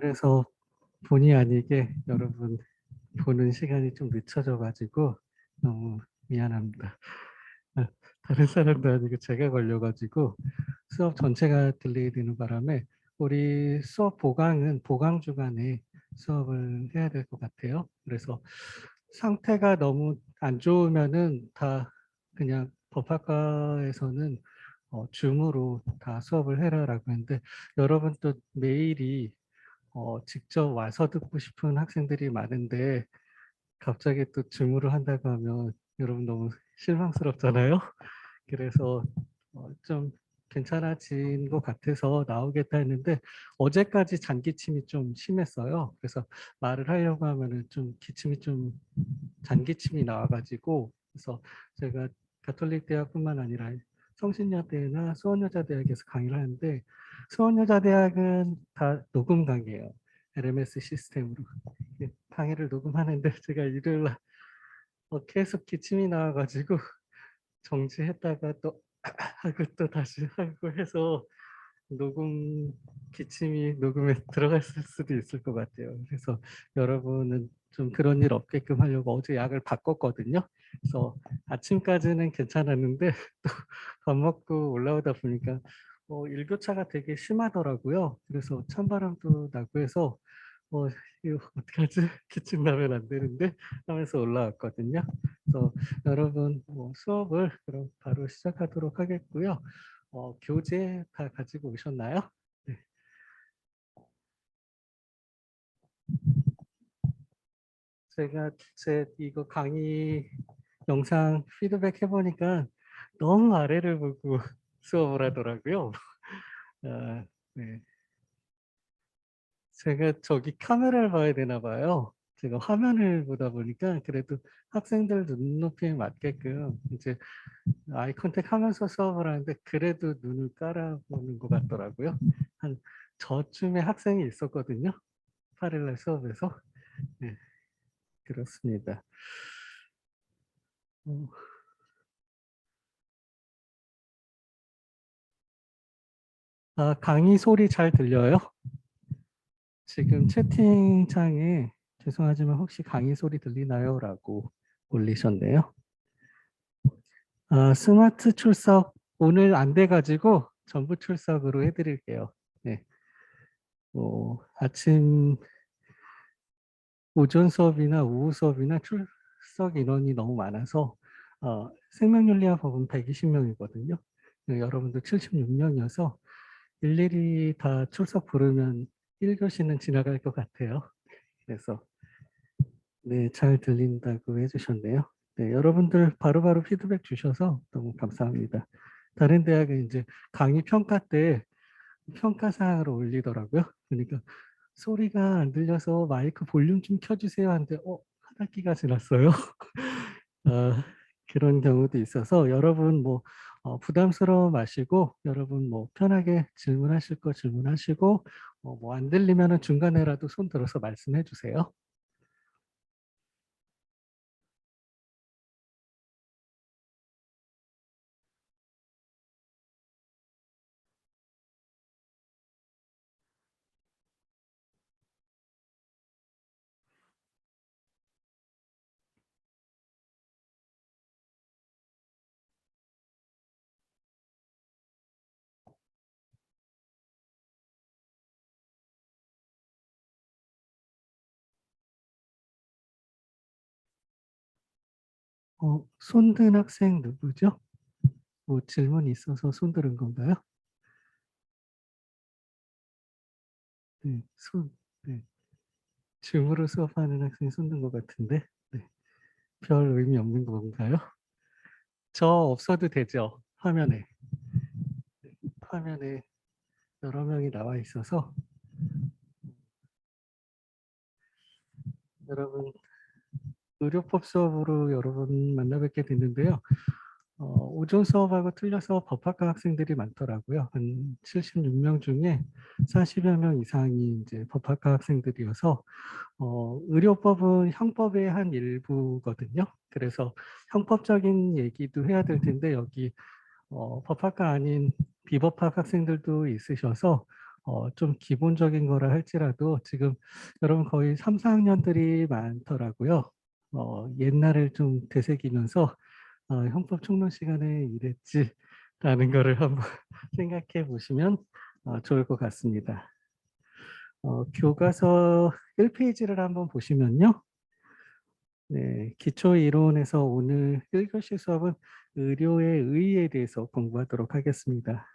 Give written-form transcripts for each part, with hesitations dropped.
그래서 본의 아니게 여러분 보는 시간이 좀 늦춰져 가지고 너무 미안합니다. 아, 다른 사람도 아니고 제가 걸려 가지고 수업 전체가 딜레이 되는 바람에 우리 수업 보강은 보강 주간에 수업을 해야 될 것 같아요. 그래서 상태가 너무 안 좋으면은 다 그냥 법학과에서는 줌으로 다 수업을 해라라고 했는데, 여러분 또 메일이 직접 와서 듣고 싶은 학생들이 많은데 갑자기 또 줌으로 한다고 하면 여러분 너무 실망스럽잖아요. 그래서 좀 괜찮아진 것 같아서 나오겠다 했는데 어제까지 잔기침이 좀 심했어요. 그래서 말을 하려고 하면은 좀 기침이 좀 잔기침이 나와가지고, 그래서 제가 가톨릭 대학뿐만 아니라 성신여대나 수원여자대학에서 강의를 하는데, 수원여자대학은 다 녹음 강의예요. LMS 시스템으로 강의를 녹음하는데 제가 일요일 날 계속 기침이 나와가지고 정지했다가 또 하고 또 다시 하고 해서 기침이 녹음에 들어갔을 수도 있을 것 같아요. 그래서 여러분은 좀 그런 일 없게끔 하려고 어제 약을 바꿨거든요. 그래서 아침까지는 괜찮았는데 또 밥 먹고 올라오다 보니까 일교차가 되게 심하더라고요. 그래서 찬바람도 나고 해서 어, 이거 어떡하지? 기침 나면 안 되는데 하면서 올라왔거든요. 그래서 여러분 수업을 그럼 바로 시작하도록 하겠고요. 교재 다 가지고 오셨나요? 네. 제가 제 이거 강의 영상 피드백 해보니까 너무 아래를 보고 수업을 하더라고요. 아, 네. 제가 저기 카메라를 봐야 되나 봐요. 제가 화면을 보다 보니까 그래도 학생들 눈높이에 맞게끔 이제 아이 컨택 하면서 수업을 하는데 그래도 눈을 깔아보는 것 같더라고요. 한 저쯤에 학생이 있었거든요. 8일날 수업에서. 네, 그렇습니다. 어, 강의 소리 잘 들려요? 지금 채팅창에 죄송하지만 혹시 강의 소리 들리나요? 라고 올리셨네요. 스마트 출석 오늘 안 돼가지고 전부 출석으로 해드릴게요. 네. 아침 오전 수업이나 오후 수업이나 출석 인원이 너무 많아서 생명윤리학 법은 120명이거든요. 여러분도 76명이어서 일일이 다 출석 부르면 1교시는 지나갈 것 같아요. 그래서 네, 잘 들린다고 해주셨네요. 네, 여러분들 바로바로 피드백 주셔서 너무 감사합니다. 다른 대학은 이제 강의 평가 때 평가 사항을 올리더라고요. 그러니까 소리가 안 들려서 마이크 볼륨 좀 켜주세요 하는데 한 학기가 지났어요. 그런 경우도 있어서 여러분 부담스러워 마시고 여러분 편하게 질문하실 거 질문하시고 안 들리면은 중간에라도 손 들어서 말씀해 주세요. 손든 학생 누구죠? 뭐 질문이 있어서 손 들은 건가요? 네, 네. 줌으로 수업하는 학생이 손든 것 같은데 네. 별 의미 없는 건가요? 저 없어도 되죠? 화면에 여러 명이 나와 있어서 여러분 의료법 수업으로 여러분 만나 뵙게 됐는데요. 오전 수업하고 틀려서 법학과 학생들이 많더라고요. 한 76명 중에 40여 명 이상이 이제 법학과 학생들이어서 의료법은 형법의 한 일부거든요. 그래서 형법적인 얘기도 해야 될 텐데 여기 법학과 아닌 비법학 학생들도 있으셔서 좀 기본적인 거라 할지라도 지금 여러분 거의 3, 4학년들이 많더라고요. 옛날을 좀 되새기면서 형법 총론 시간에 이랬지라는 거를 한번 생각해 보시면 좋을 것 같습니다. 교과서 1페이지를 한번 보시면요. 네, 기초 이론에서 오늘 1교시 수업은 의료의 의의에 대해서 공부하도록 하겠습니다.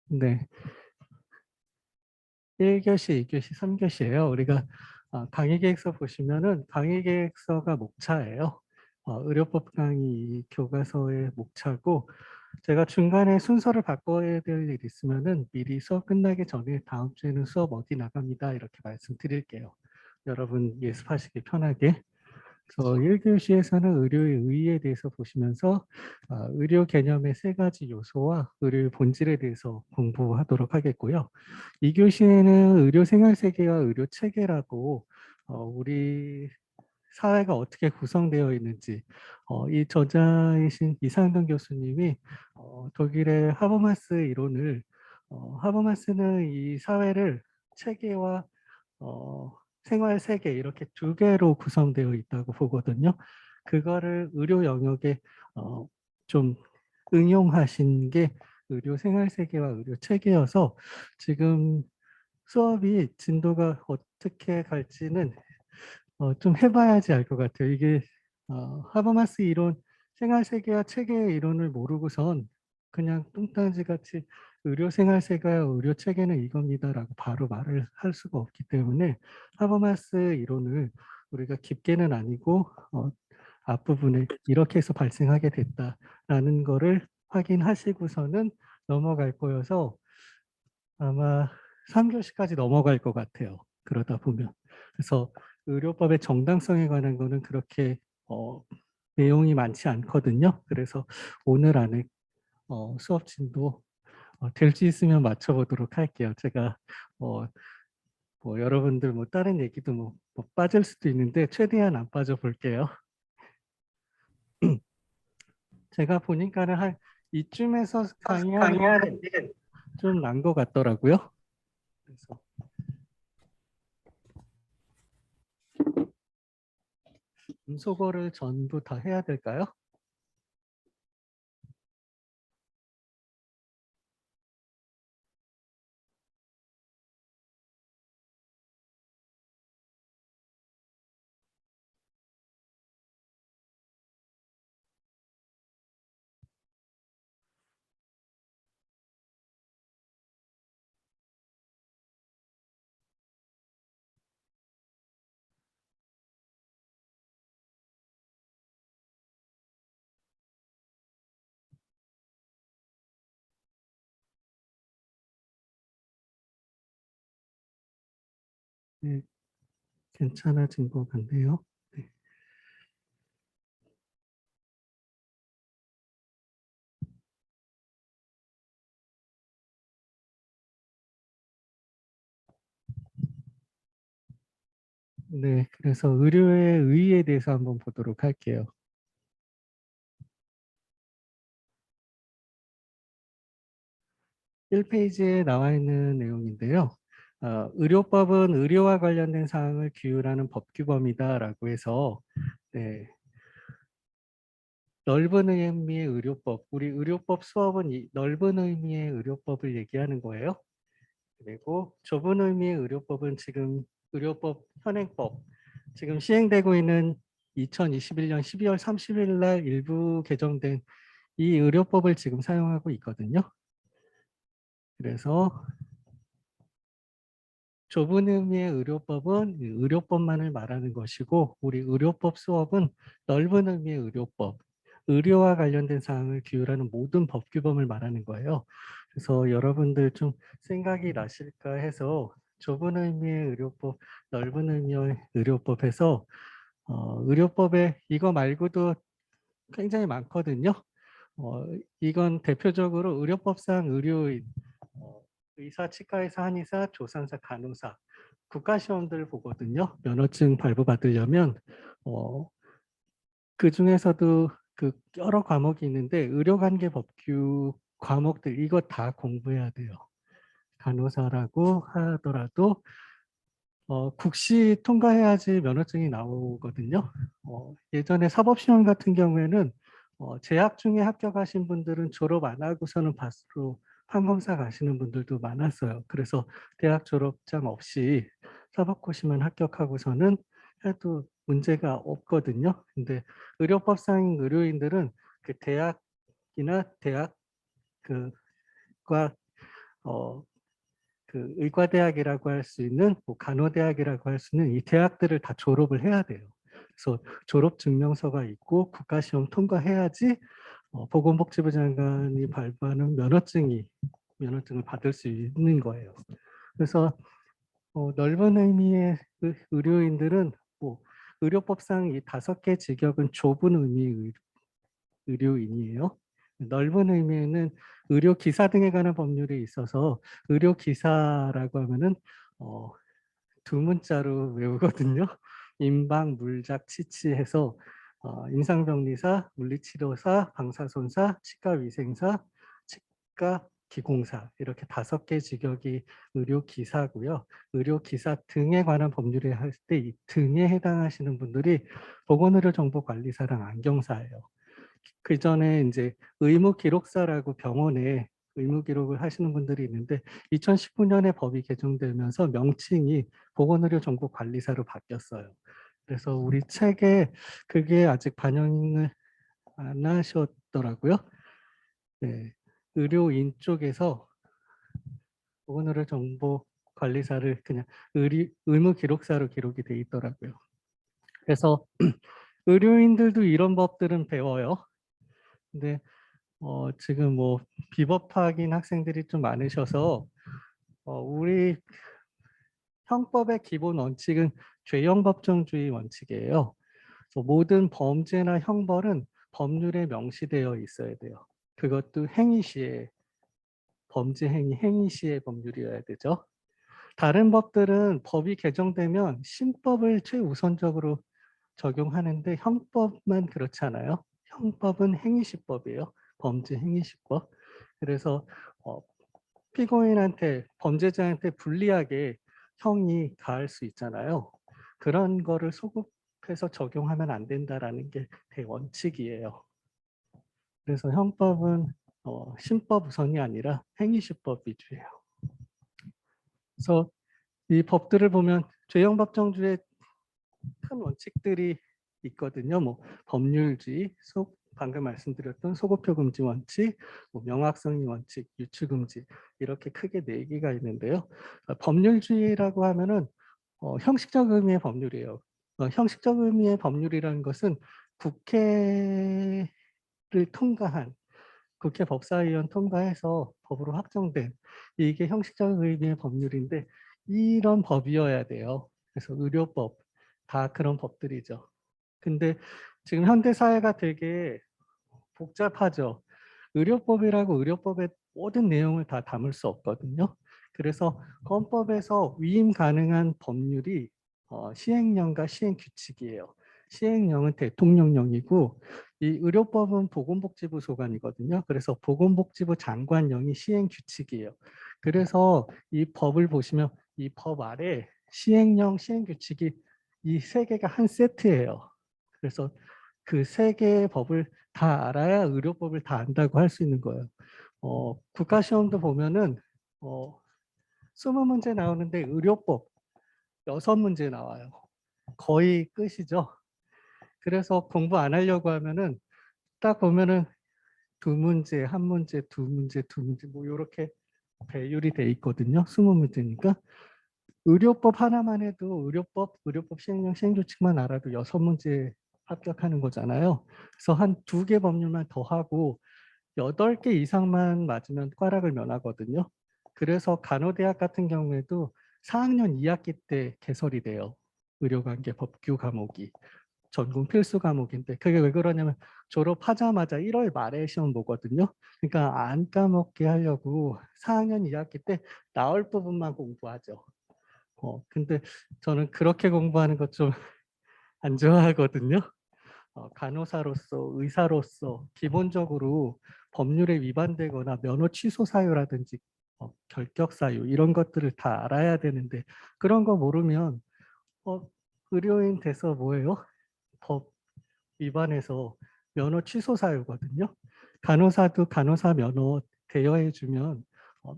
네, 1교시, 2교시, 3교시예요. 우리가 강의 계획서 보시면은 강의 계획서가 목차예요. 의료법 강의 교과서의 목차고 제가 중간에 순서를 바꿔야 될 일 있으면은 미리 수업 끝나기 전에 다음 주에는 수업 어디 나갑니다 이렇게 말씀드릴게요. 여러분 예습하시기 편하게. 그래서 1교시에서는 의료의 의의에 대해서 보시면서 의료 개념의 세 가지 요소와 의료의 본질에 대해서 공부하도록 하겠고요. 2교시에는 의료 생활 세계와 의료 체계라고 우리 사회가 어떻게 구성되어 있는지 이 저자이신 이상돈 교수님이 독일의 하버마스 이론을 하버마스는 이 사회를 체계와 생활 세계 이렇게 두 개로 구성되어 있다고 보거든요. 그거를 의료 영역에 좀 응용하신 게 의료 생활 세계와 의료 체계여서 지금 수업이 진도가 어떻게 갈지는 좀 해봐야지 알 것 같아요. 이게 하버마스 이론, 생활세계와 체계의 이론을 모르고선 그냥 뚱딴지 같이 의료 생활세계와 의료 체계는 이겁니다라고 바로 말을 할 수가 없기 때문에 하버마스 이론을 우리가 깊게는 아니고 앞부분에 이렇게 해서 발생하게 됐다라는 거를 확인하시고서는 넘어갈 거여서 아마 3교시까지 넘어갈 것 같아요. 그러다 보면. 그래서 의료법의 정당성에 관한 거는 그렇게 내용이 많지 않거든요. 그래서 오늘 안에 수업 진도 될 수 있으면 맞춰보도록 할게요. 제가 뭐 여러분들 뭐 다른 얘기도 뭐 빠질 수도 있는데 최대한 안 빠져 볼게요. 제가 보니까는 한 이쯤에서 강의하는 게 좀 난 것 같더라고요. 그래서 음소거를 전부 다 해야 될까요? 네, 괜찮아진 것 같네요. 네. 네, 그래서 의료의 의의에 대해서 한번 보도록 할게요. 1페이지에 나와 있는 내용인데요. 의료법은 의료와 관련된 사항을 규율하는 법규범이다라고 해서 네, 넓은 의미의 의료법, 우리 의료법 수업은 이 넓은 의미의 의료법을 얘기하는 거예요. 그리고 좁은 의미의 의료법은 지금 의료법 현행법, 지금 시행되고 있는 2021년 12월 30일 날 일부 개정된 이 의료법을 지금 사용하고 있거든요. 그래서 좁은 의미의 의료법은 의료법만을 말하는 것이고 우리 의료법 수업은 넓은 의미의 의료법, 의료와 관련된 사항을 규율하는 모든 법규범을 말하는 거예요. 그래서 여러분들 좀 생각이 나실까 해서 좁은 의미의 의료법, 넓은 의미의 의료법에서 의료법에 이거 말고도 굉장히 많거든요. 이건 대표적으로 의료법상 의료인, 의사, 치과의사, 한의사, 조산사, 간호사, 국가시험들 보거든요. 면허증 발부받으려면 그 중에서도 그 여러 과목이 있는데 의료관계 법규 과목들 이거 다 공부해야 돼요. 간호사라고 하더라도 국시 통과해야지 면허증이 나오거든요. 예전에 사법시험 같은 경우에는 재학 중에 합격하신 분들은 졸업 안 하고서는 바로 판검사 가시는 분들도 많았어요. 그래서 대학 졸업장 없이 사법고시만 합격하고서는 해도 문제가 없거든요. 근데 의료법상 의료인들은 그 대학이나 대학 그과 그 의과대학이라고 할 수 있는 뭐 간호대학이라고 할 수 있는 이 대학들을 다 졸업을 해야 돼요. 그래서 졸업 증명서가 있고 국가시험 통과해야지 보건복지부 장관이 발부하는 면허증을 받을 수 있는 거예요. 그래서 넓은 의미의 의료인들은 뭐 의료법상 이 5개 직역은 좁은 의미의 의료인이에요. 넓은 의미에는 의료기사 등에 관한 법률이 있어서 의료기사라고 하면은 두 문자로 외우거든요. 임박, 물작, 치치해서 임상병리사, 물리치료사, 방사선사, 치과위생사, 치과기공사 이렇게 5개 직역이 의료기사고요. 의료기사 등에 관한 법률을 할 때 이 등에 해당하시는 분들이 보건의료정보관리사랑 안경사예요. 그 전에 이제 의무기록사라고 병원에 의무기록을 하시는 분들이 있는데 2019년에 법이 개정되면서 명칭이 보건의료정보관리사로 바뀌었어요. 그래서 우리 책에 그게 아직 반영을 안 하셨더라고요. 네, 의료인 쪽에서 보건의료정보관리사를 그냥 의무기록사로 기록이 돼 있더라고요. 그래서 의료인들도 이런 법들은 배워요. 근데 지금 뭐 비법학인 학생들이 좀 많으셔서 우리 형법의 기본 원칙은 죄형법정주의 원칙이에요. 그래서 모든 범죄나 형벌은 법률에 명시되어 있어야 돼요. 그것도 행위시에 범죄 행위 행위시의 법률이어야 되죠. 다른 법들은 법이 개정되면 신법을 최우선적으로 적용하는데 형법만 그렇지 않아요. 형법은 행위시법이에요. 범죄 행위시법. 그래서 피고인한테 범죄자한테 불리하게 형이 가할 수 있잖아요. 그런 거를 소급해서 적용하면 안 된다라는 게 대원칙이에요. 그래서 형법은 신법 우선이 아니라 행위시법 위주예요. 그래서 이 법들을 보면 죄형법정주의 큰 원칙들이 있거든요. 뭐 법률주의, 방금 말씀드렸던 소급표 금지 원칙, 뭐 명확성의 원칙, 유추 금지 이렇게 크게 4개가 있는데요. 법률주의라고 하면은 형식적 의미의 법률이에요. 형식적 의미의 법률이라는 것은 국회를 통과한 국회 법사위원 통과해서 법으로 확정된 이게 형식적 의미의 법률인데 이런 법이어야 돼요. 그래서 의료법 다 그런 법들이죠. 근데 지금 현대 사회가 되게 복잡하죠. 의료법이라고 의료법의 모든 내용을 다 담을 수 없거든요. 그래서 헌법에서 위임 가능한 법률이 시행령과 시행규칙이에요. 시행령은 대통령령이고 이 의료법은 보건복지부 소관이거든요. 그래서 보건복지부 장관령이 시행규칙이에요. 그래서 이 법을 보시면 이 법 아래 시행령, 시행규칙이 이 3개가 한 세트예요. 그래서 그 3개의 법을 다 알아야 의료법을 다 안다고 할 수 있는 거예요. 국가시험도 보면은 20문제 나오는데 의료법 6문제 나와요. 거의 끝이죠. 그래서 공부 안 하려고 하면은 딱 보면은 2문제, 1문제, 2문제, 2문제 뭐 이렇게 배율이 돼 있거든요. 20문제니까. 의료법 하나만 해도 의료법 시행령, 시행규칙만 알아도 6문제 합격하는 거잖아요. 그래서 한 2개 법률만 더 하고 8개 이상만 맞으면 꽈락을 면하거든요. 그래서 간호대학 같은 경우에도 4학년 2학기 때 개설이 돼요. 의료관계 법규 과목이. 전공 필수 과목인데 그게 왜 그러냐면 졸업하자마자 1월 말에 시험 보거든요. 그러니까 안 까먹게 하려고 4학년 2학기 때 나올 부분만 공부하죠. 근데 저는 그렇게 공부하는 거 좀 안 좋아하거든요. 간호사로서 의사로서 기본적으로 법률에 위반되거나 면허 취소 사유라든지 결격 사유 이런 것들을 다 알아야 되는데 그런 거 모르면 의료인 돼서 뭐예요? 법 위반해서 면허 취소 사유거든요. 간호사도 간호사 면허 대여해 주면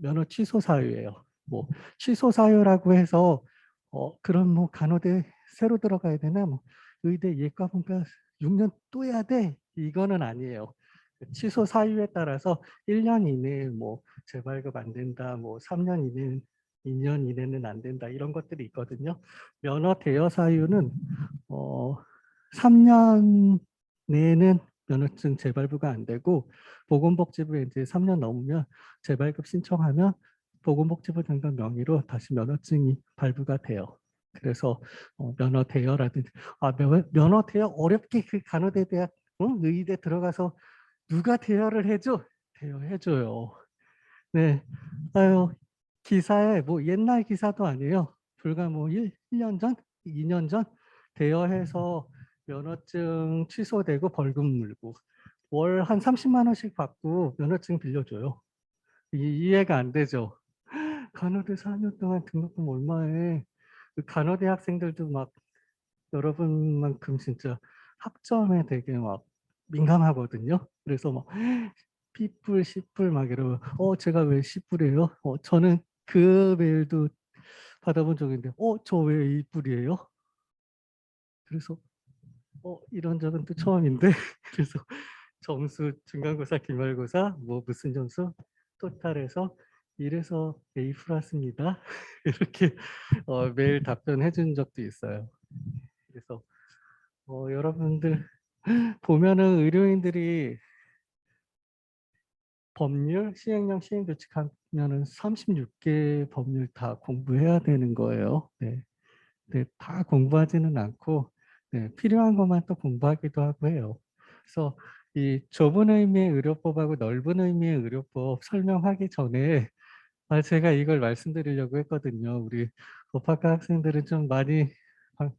면허 취소 사유예요. 뭐 취소 사유라고 해서 그럼 뭐 간호대 새로 들어가야 되나 뭐 의대 예과 본과 6년 또 해야 돼 이거는 아니에요. 취소 사유에 따라서 1년 이내에 뭐 재발급 안 된다, 뭐 3년 이내는 2년 이내는 안 된다 이런 것들이 있거든요. 면허 대여 사유는 3년 내에는 면허증 재발부가 안 되고 보건복지부에 이제 3년 넘으면 재발급 신청하면 보건복지부 장관 명의로 다시 면허증이 발부가 돼요. 그래서 면허 대여라든지 면허 대여 어렵게 그 간호대 대학 의대 들어가서 누가 대여를 해줘? 대여해줘요. 네. 아유 기사에 뭐 옛날 기사도 아니에요. 불과 뭐 1년 전, 2년 전 대여해서 면허증 취소되고 벌금 물고 월 한 30만 원씩 받고 면허증 빌려줘요. 이해가 안 되죠. 간호대 4년 동안 등록금 얼마에 그 간호대 학생들도 막 여러분만큼 진짜 학점에 되게 막 민감하거든요. 그래서 막 B뿔, C뿔 막 이러면 제가 왜 C뿔이에요? 저는 그 메일도 받아본 적이 있는데 저 왜 A뿔이에요? 그래서 이런 적은 또 처음인데 그래서 점수 중간고사 기말고사 뭐 무슨 점수 토탈해서 이래서 A 플러스입니다. 이렇게 메일 답변해 준 적도 있어요. 그래서 여러분들 보면은 의료인들이 법률, 시행령, 시행규칙 하면은 36개 법률 다 공부해야 되는 거예요. 네. 네, 다 공부하지는 않고 네, 필요한 것만 또 공부하기도 하고 해요. 그래서 이 좁은 의미의 의료법하고 넓은 의미의 의료법 설명하기 전에 제가 이걸 말씀드리려고 했거든요. 우리 법학과 학생들은 좀 많이 반,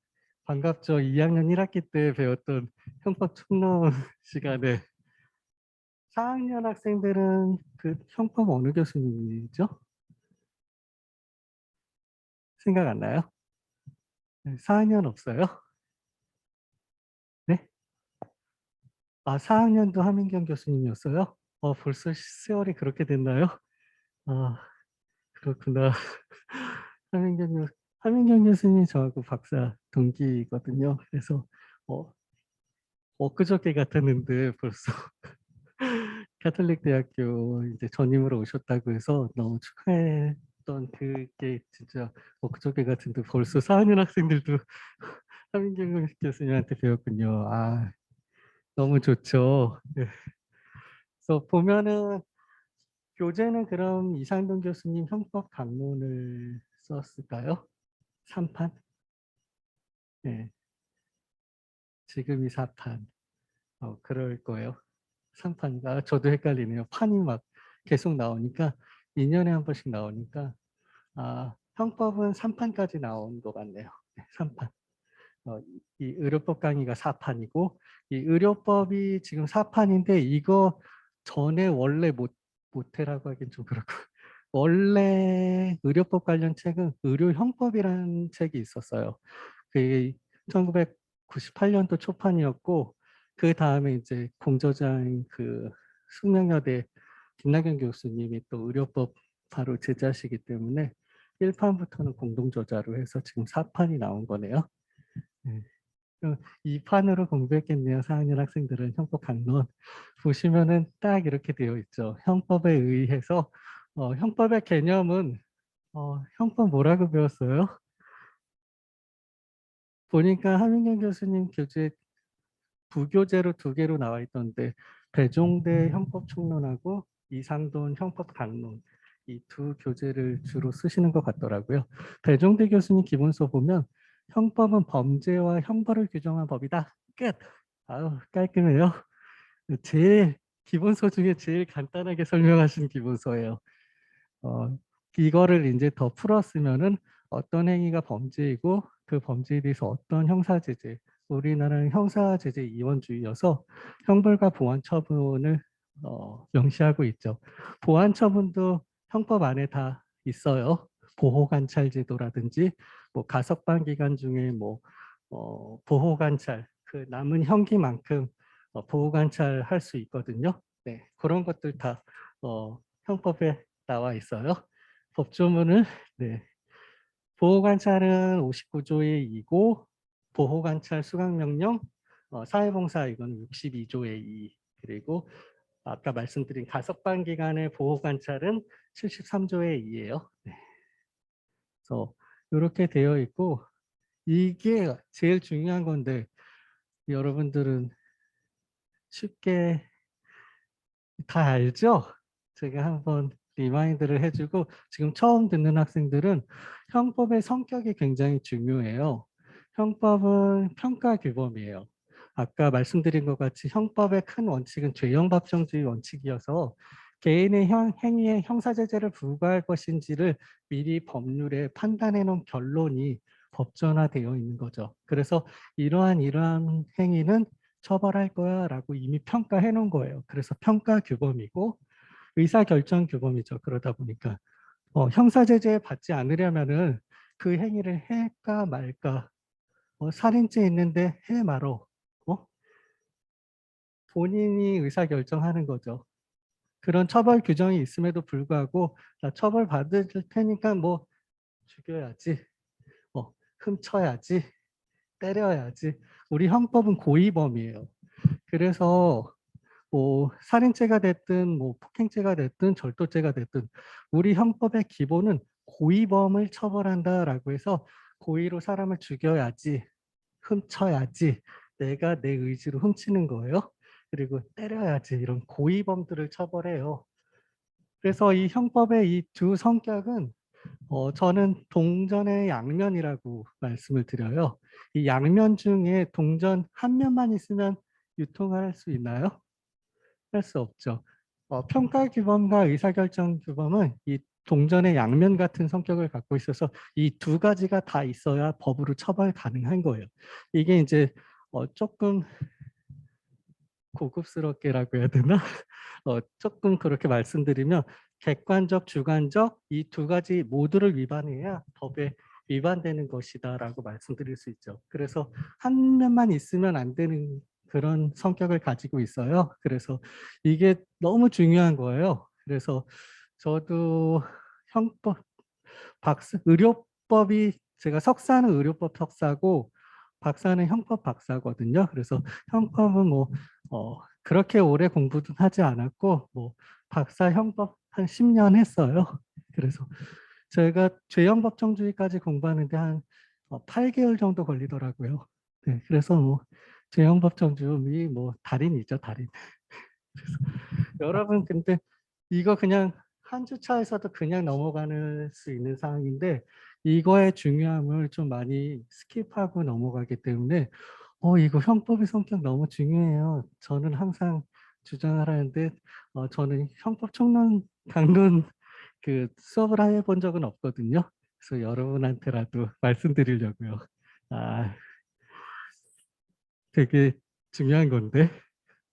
반갑죠. 2학년 1학기 때 배웠던 형법 총론 시간에 4학년 학생들은 그 형법 어느 교수님이죠? 생각 안 나요? 네, 4학년 없어요? 네? 4학년도 하민경 교수님이었어요? 벌써 세월이 그렇게 됐나요? 아, 그렇구나. 하민경, 하민경 교수님이 저하고 박사 동기거든요. 그래서 어, 엊그저께 같았는데 벌써 카톨릭 대학교 이제 전임으로 오셨다고 해서 너무 축하했던 그게 진짜 엊그저께 같은데 벌써 4학년 학생들도 하민경 교수님한테 배웠군요. 너무 좋죠. 네. 그래서 보면은 교재는 그럼 이상돈 교수님 형법 강론을 썼을까요? 3판? 네. 지금이 4판. 그럴 거예요. 3판인가? 저도 헷갈리네요. 판이 막 계속 나오니까 2년에 한 번씩 나오니까 형법은 3판까지 나온 것 같네요. 네, 3판. 이 의료법 강의가 4판이고 이 의료법이 지금 4판인데 이거 전에 원래 모태라고 하긴 좀 그렇고 원래 의료법 관련 책은 의료형법이라는 책이 있었어요. 그게 1998년도 초판이었고 그 다음에 이제 공저자인 그 숙명여대 김나경 교수님이 또 의료법 바로 제자시기 때문에 1판부터는 공동 저자로 해서 지금 4판이 나온 거네요. 네. 2판으로 공부했겠네요. 4학년 학생들은 형법 강론. 보시면은 딱 이렇게 되어 있죠. 형법에 의해서 형법의 개념은 형법 뭐라고 배웠어요? 보니까 하민경 교수님 교재 부교재로 2개로 나와 있던데 배종대 형법 총론하고 이상돈 형법 강론 이 두 교재를 주로 쓰시는 것 같더라고요. 배종대 교수님 기본서 보면 형법은 범죄와 형벌을 규정한 법이다. 끝. 아우 깔끔해요. 제일 기본서 중에 제일 간단하게 설명하신 기본서예요. 이거를 이제 더 풀었으면은 어떤 행위가 범죄이고 그 범죄에 대해서 어떤 형사제재, 우리나라는 형사제재 이원주의여서 형벌과 보완처분을 명시하고 있죠. 보완처분도 형법 안에 다 있어요. 보호관찰제도라든지 뭐 가석방 기간 중에 뭐 보호관찰 그 남은 형기만큼 보호관찰 할 수 있거든요. 네, 그런 것들 다 형법에 나와 있어요. 법조문을 네. 보호관찰은 59조의 2고 보호관찰 수강명령 사회봉사 이건 62조의 2 그리고 아까 말씀드린 가석방 기간의 보호관찰은 73조의 2예요. 네. 그래서 이렇게 되어 있고 이게 제일 중요한 건데 여러분들은 쉽게 다 알죠? 제가 한번 리마인드를 해주고 지금 처음 듣는 학생들은 형법의 성격이 굉장히 중요해요. 형법은 평가 규범이에요. 아까 말씀드린 것 같이 형법의 큰 원칙은 죄형법정주의 원칙이어서 개인의 행위에 형사제재를 부과할 것인지를 미리 법률에 판단해 놓은 결론이 법전화되어 있는 거죠. 그래서 이러한 행위는 처벌할 거야 라고 이미 평가해 놓은 거예요. 그래서 평가 규범이고 의사결정 규범이죠. 그러다 보니까 형사제재 받지 않으려면은 그 행위를 할까 말까 살인죄 있는데 해 말어 본인이 의사결정하는 거죠. 그런 처벌 규정이 있음에도 불구하고 나 처벌 받을 테니까 뭐 죽여야지 훔쳐야지 때려야지 우리 형법은 고의범이에요. 그래서 뭐 살인죄가 됐든 뭐 폭행죄가 됐든 절도죄가 됐든 우리 형법의 기본은 고의범을 처벌한다라고 해서 고의로 사람을 죽여야지 훔쳐야지 내가 내 의지로 훔치는 거예요. 그리고 때려야지 이런 고의범들을 처벌해요. 그래서 이 형법의 이 두 성격은 저는 동전의 양면이라고 말씀을 드려요. 이 양면 중에 동전 한 면만 있으면 유통할 수 있나요? 할 수 없죠. 평가 규범과 의사결정 규범은 이 동전의 양면 같은 성격을 갖고 있어서 이 두 가지가 다 있어야 법으로 처벌 가능한 거예요. 이게 이제 조금 고급스럽게라고 해야 되나? 조금 그렇게 말씀드리면 객관적, 주관적 이 두 가지 모두를 위반해야 법에 위반되는 것이다라고 말씀드릴 수 있죠. 그래서 한 면만 있으면 안 되는 그런 성격을 가지고 있어요. 그래서 이게 너무 중요한 거예요. 그래서 저도 형법, 의료법이 제가 석사는 의료법 석사고 박사는 형법 박사거든요. 그래서 형법은 뭐 그렇게 오래 공부도 하지 않았고 뭐 박사 형법 한 10년 했어요. 그래서 제가 죄형법정주의까지 공부하는데 한 8개월 정도 걸리더라고요. 네, 그래서 뭐 죄형법정주의 뭐 달인이죠, 달인. 그래서 여러분 근데 이거 그냥 한 주차에서도 그냥 넘어가는 수 있는 상황인데 이거의 중요함을 좀 많이 스킵하고 넘어가기 때문에 이거 형법의 성격 너무 중요해요. 저는 항상 주장하라는데 저는 형법 총론 강론 그 수업을 해본 적은 없거든요. 그래서 여러분한테라도 말씀드리려고요. 아, 되게 중요한 건데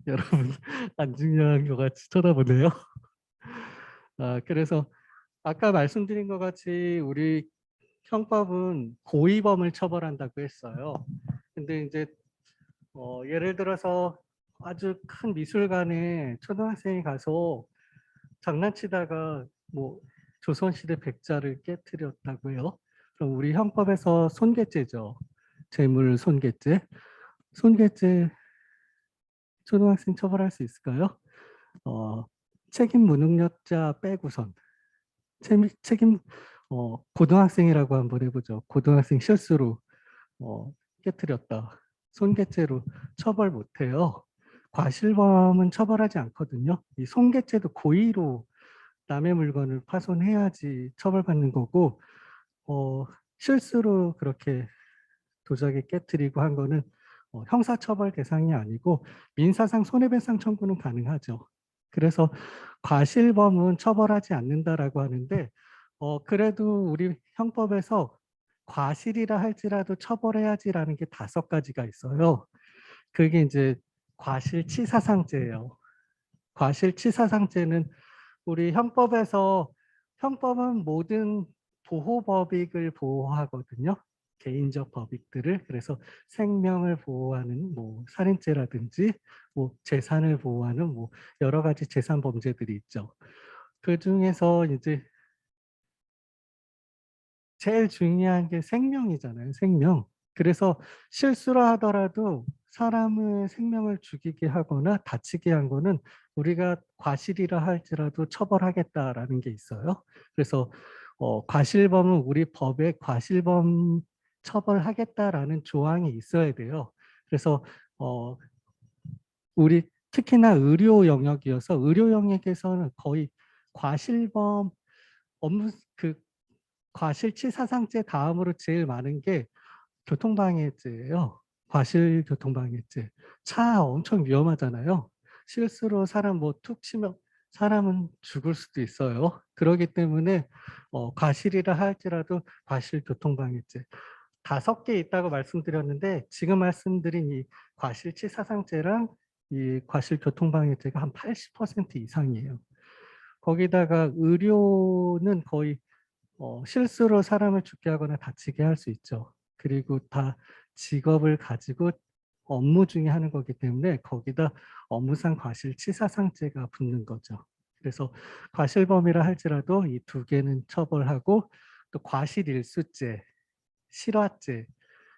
여러분 안 중요한 것 같이 쳐다보네요. 그래서 아까 말씀드린 것 같이 우리 형법은 고의범을 처벌한다고 했어요. 근데 이제 예를 들어서 아주 큰 미술관에 초등학생이 가서 장난치다가 뭐 조선시대 백자를 깨뜨렸다고요. 그럼 우리 형법에서 손괴죄죠. 재물 손괴죄. 손괴죄 초등학생 처벌할 수 있을까요? 책임 무능력자 빼고선. 책임 고등학생이라고 한번 해보죠. 고등학생 실수로 깨뜨렸다. 손괴죄로 처벌 못해요. 과실범은 처벌하지 않거든요. 이 손괴죄도 고의로 남의 물건을 파손해야지 처벌받는 거고, 실수로 그렇게 도자기 깨뜨리고 한 거는 형사처벌 대상이 아니고 민사상 손해배상 청구는 가능하죠. 그래서 과실범은 처벌하지 않는다라고 하는데, 그래도 우리 형법에서 과실이라 할지라도 처벌해야지라는 게 5가지가 있어요. 그게 이제 과실치사상죄예요. 과실치사상죄는 우리 형법에서, 형법은 모든 보호법익을 보호하거든요. 개인적 법익들을. 그래서 생명을 보호하는 뭐 살인죄라든지 뭐 재산을 보호하는 뭐 여러 가지 재산 범죄들이 있죠. 그 중에서 이제 제일 중요한 게 생명이잖아요. 생명. 그래서 실수를 하더라도 사람의 생명을 죽이게 하거나 다치게 한 거는 우리가 과실이라 할지라도 처벌하겠다라는 게 있어요. 그래서 과실범은 우리 법에 과실범 처벌하겠다라는 조항이 있어야 돼요. 그래서 어, 우리 특히나 의료 영역이어서 의료 영역에서는 거의 과실범 업무 그 과실치사상죄 다음으로 제일 많은 게 교통방해죄예요. 과실교통방해죄. 차 엄청 위험하잖아요. 실수로 사람 뭐 툭 치면 사람은 죽을 수도 있어요. 그렇기 때문에 과실이라 할지라도 과실교통방해죄. 5개 있다고 말씀드렸는데 지금 말씀드린 이 과실치사상죄랑 이 과실교통방해죄가 한 80% 이상이에요. 거기다가 의료는 거의 실수로 사람을 죽게 하거나 다치게 할 수 있죠. 그리고 다 직업을 가지고 업무 중에 하는 거기 때문에 거기다 업무상 과실치사상죄가 붙는 거죠. 그래서 과실범이라 할지라도 이 2개는 처벌하고 또 과실일수죄, 실화죄.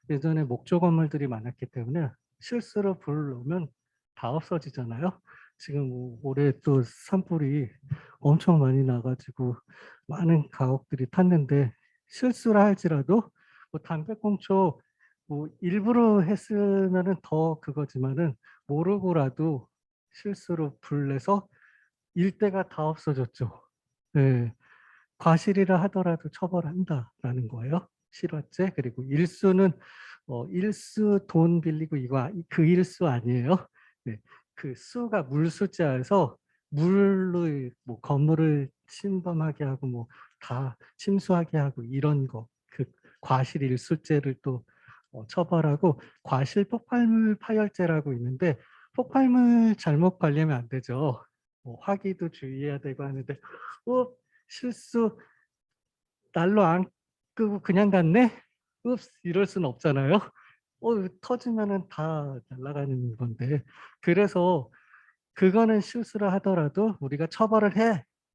예전에 목조 건물들이 많았기 때문에 실수로 불을 놓으면 다 없어지잖아요. 지금 뭐 올해 또 산불이 엄청 많이 나가지고 많은 가옥들이 탔는데 실수라 할지라도 뭐 담배꽁초 뭐 일부러 했으면은 더 그거지만은 모르고라도 실수로 불 내서 일대가 다 없어졌죠. 네. 과실이라 하더라도 처벌한다라는 거예요. 실화죄. 그리고 일수는 일수 돈 빌리고 이거 그 일수 아니에요. 네. 그 수가 물수자여서 물로 뭐 건물을 침범하게 하고 뭐 다 침수하게 하고 이런 거. 그 과실 일수죄를 또 처벌하고 과실 폭발물 파열죄라고 있는데 폭발물 잘못 관리하면 안 되죠. 화기도 주의해야 되고 하는데 실수 날로 안 끄고 그냥 갔네? 읍스 이럴 수는 없잖아요. 터지면은 다 날아가는 건데. 그래서 그거는 실수를 하더라도 우리가 처벌을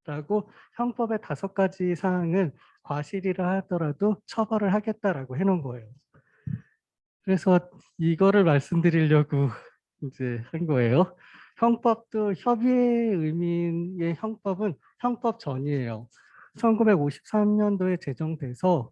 해라고 형법의 5가지 사항은 과실이라 하더라도 처벌을 하겠다라고 해놓은 거예요. 그래서 이거를 말씀드리려고 이제 한 거예요. 형법도 협의의 의미의 형법은 형법 전이에요. 1953년도에 제정돼서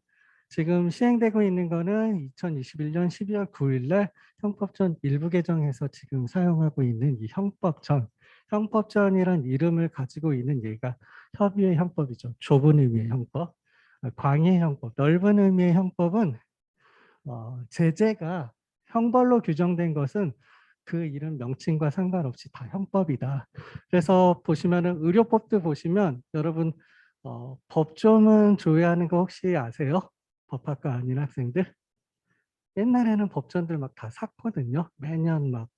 지금 시행되고 있는 거는 2021년 12월 9일 날 형법전 일부 개정해서 지금 사용하고 있는 이 형법전. 형법전이란 이름을 가지고 있는 얘가 협의의 형법이죠. 좁은 의미의 형법. 광의의 형법, 넓은 의미의 형법은 제재가 형벌로 규정된 것은 그 이름 명칭과 상관없이 다 형법이다. 그래서 보시면은 의료법도 보시면 여러분 법조문 조회하는 거 혹시 아세요? 법학과 아닌 학생들? 옛날에는 법전들 막 다 샀거든요. 매년 막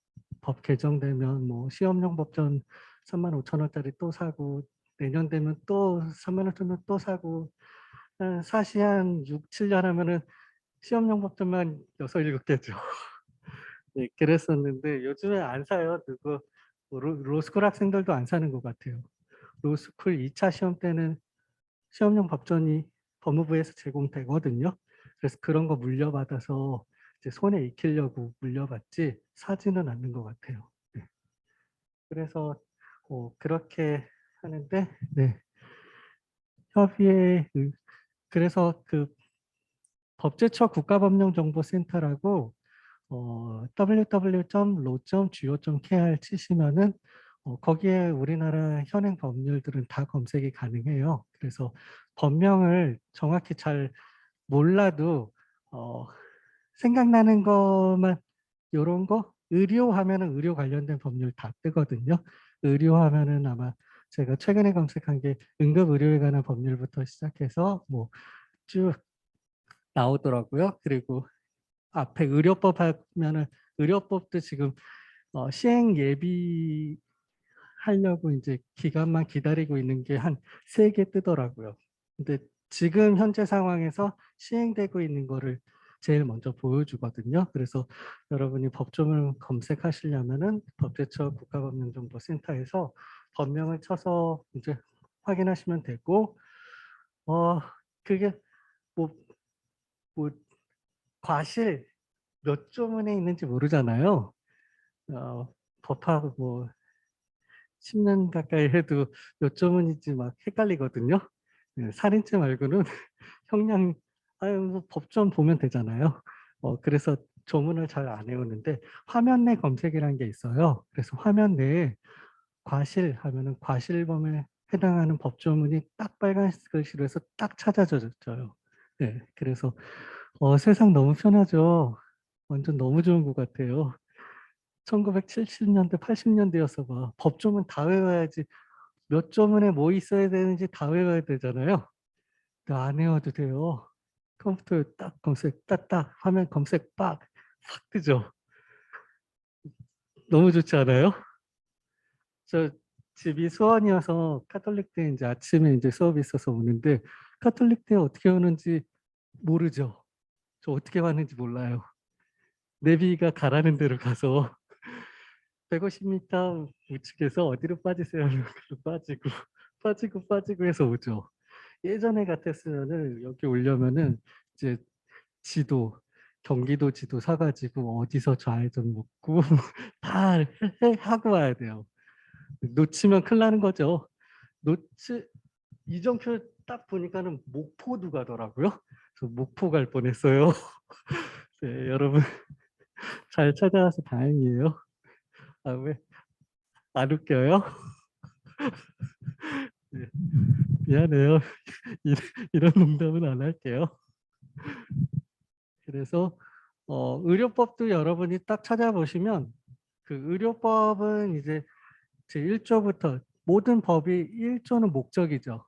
법 개정되면 뭐 시험용 법전 35,000원짜리 또 사고 내년 되면 또 35,000원 또 사고 사시 한 6, 7년 하면은 시험용 법전만 6, 7개죠. 네, 그랬었는데 요즘에 안 사요. 누구 로스쿨 학생들도 안 사는 것 같아요. 로스쿨 2차 시험 때는 시험용 법전이 법무부에서 제공되거든요. 그래서 그런 거 물려받아서 이제 손에 익히려고 물려받지 사지는 않는 것 같아요. 네. 그래서 그렇게 하는데, 네. 협의회 그래서 그 법제처 국가법령정보센터라고 www.lo.go.kr 치시면은 거기에 우리나라 현행 법률들은 다 검색이 가능해요. 그래서 법명을 정확히 잘 몰라도 생각나는 것만 요런 거 의료하면은 의료 관련된 법률 다 뜨거든요. 의료하면은 아마 제가 최근에 검색한 게 응급의료에 관한 법률부터 시작해서 뭐 쭉 나오더라고요. 그리고 앞에 의료법 하면은 의료법도 지금 시행 예비 하려고 이제 기간만 기다리고 있는 게 한 3개 뜨더라고요. 근데 지금 현재 상황에서 시행되고 있는 거를 제일 먼저 보여주거든요. 그래서 여러분이 법조문을 검색하시려면은 법제처 국가법령정보센터에서 법명을 쳐서 이제 확인하시면 되고, 그게 뭐, 뭐 과실 몇 조문에 있는지 모르잖아요. 법하고 뭐 10년 가까이 해도 몇 조문인지 막 헷갈리거든요. 살인죄 말고는 형량, 아유, 뭐 법전 보면 되잖아요. 그래서 조문을 잘 안 해오는데 화면 내 검색이라는 게 있어요. 그래서 화면 내에 과실 하면은 과실범에 해당하는 법조문이 딱 빨간 글씨로 해서 딱 찾아져요. 네, 그래서 세상 너무 편하죠. 완전 너무 좋은 것 같아요. 1970년대, 80년대였어 봐. 법조문 다 외워야지. 몇 조문에 뭐 있어야 되는지 다 외워야 되잖아요. 근데 안 외워도 돼요. 컴퓨터에 딱 검색, 딱딱 화면 검색 빡, 싹 뜨죠. 너무 좋지 않아요? 저 집이 수원이어서 카톨릭 때 이제 아침에 이제 수업이 있어서 오는데 카톨릭 때 어떻게 오는지 모르죠. 저 어떻게 왔는지 몰라요. 내비가 가라는 대로 가서 150m 우측에서 어디로 빠지세요? 하면 글로 빠지고 빠지고 해서 오죠. 예전에 같았으면은 여기 오려면은 이제 지도 경기도 지도 사가지고 어디서 좌회전 먹고 다 하고 와야 돼요. 놓치면 큰일 나는 거죠. 놓치 이정표 딱 보니까는 목포도 가더라고요. 저 목포 갈 뻔했어요. 네, 여러분 잘 찾아와서 다행이에요. 아, 왜 안 웃겨요? 네, 미안해요. 이- 이런 농담은 안 할게요. 그래서 의료법도 여러분이 딱 찾아보시면 그 의료법은 이제 제1조부터 모든 법이 1조는 목적이죠.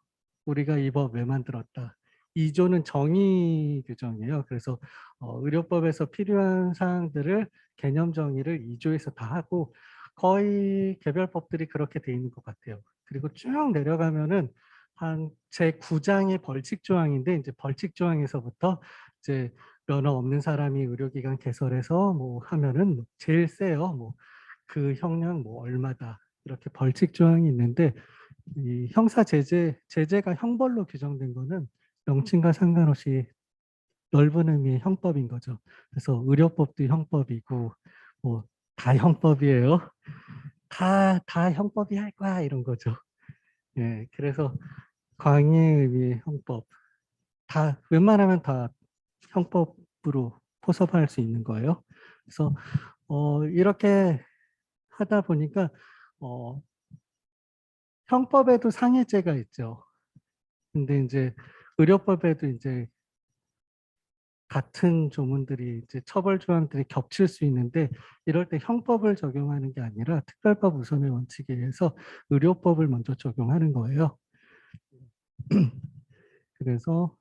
우리가 이 법 왜 만들었다. 2조는 정의 규정이에요. 그래서 의료법에서 필요한 사항들을 개념 정의를 2조에서 다 하고 거의 개별법들이 그렇게 돼 있는 것 같아요. 그리고 쭉 내려가면은 한 제9장의 벌칙 조항인데 이제 벌칙 조항에서부터 이제 면허 없는 사람이 의료기관 개설해서 뭐 하면은 제일 세요. 뭐 그 형량 뭐 얼마다 이렇게 벌칙 조항이 있는데 이 형사 제재가 형벌로 규정된 거는 명칭과 상관없이 넓은 의미의 형법인 거죠. 그래서 의료법도 형법이고 뭐 다 형법이에요. 다 형법이 할 거야 이런 거죠. 예, 그래서 광의의 의미의 형법 다 웬만하면 다 형법으로 포섭할 수 있는 거예요. 그래서 이렇게 하다 보니까 어, 형법에도 상해죄가 있죠. 근데 이제 의료법에도 이제 같은 조문들이 이제 처벌 조항들이 겹칠 수 있는데 이럴 때 형법을 적용하는 게 아니라 특별법 우선의 원칙에 의해서 의료법을 먼저 적용하는 거예요. 그래서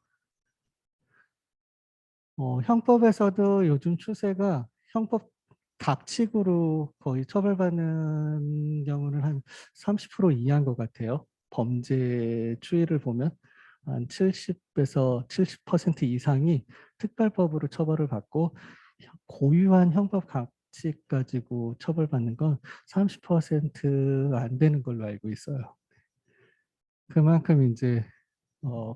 형법에서도 요즘 추세가 형법 갑칙으로 거의 처벌받는 경우는 한 30% 이하인 것 같아요. 범죄 추이를 보면 한 70에서 70% 이상이 특별법으로 처벌을 받고 고유한 형법 갑칙 가지고 처벌받는 건 30%안 되는 걸로 알고 있어요. 그만큼 이제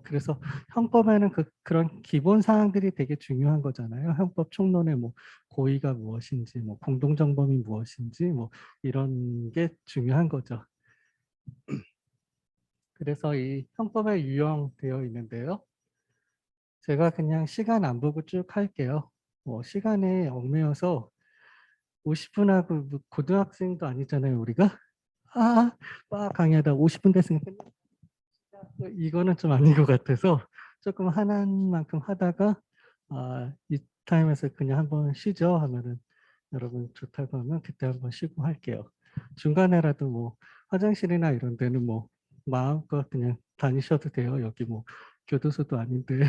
그래서 형법에는 그런 기본 사항들이 되게 중요한 거잖아요. 형법 총론의 뭐 고의가 무엇인지, 뭐 공동정범이 무엇인지, 뭐 이런 게 중요한 거죠. 그래서 이 형법에 유형되어 있는데요. 제가 그냥 시간 안 보고 쭉 할게요. 시간에 얽매여서 50분 하고 뭐 고등학생도 아니잖아요, 우리가. 강의하다 50분 됐으니까 이거는 좀 아닌 것 같아서 조금 하는 만큼 하다가 이 타임에서 그냥 한번 쉬죠 하면은 여러분 좋다고 하면 그때 한번 쉬고 할게요. 중간에라도 뭐 화장실이나 이런 데는 뭐 마음껏 그냥 다니셔도 돼요. 여기 뭐 교도소도 아닌데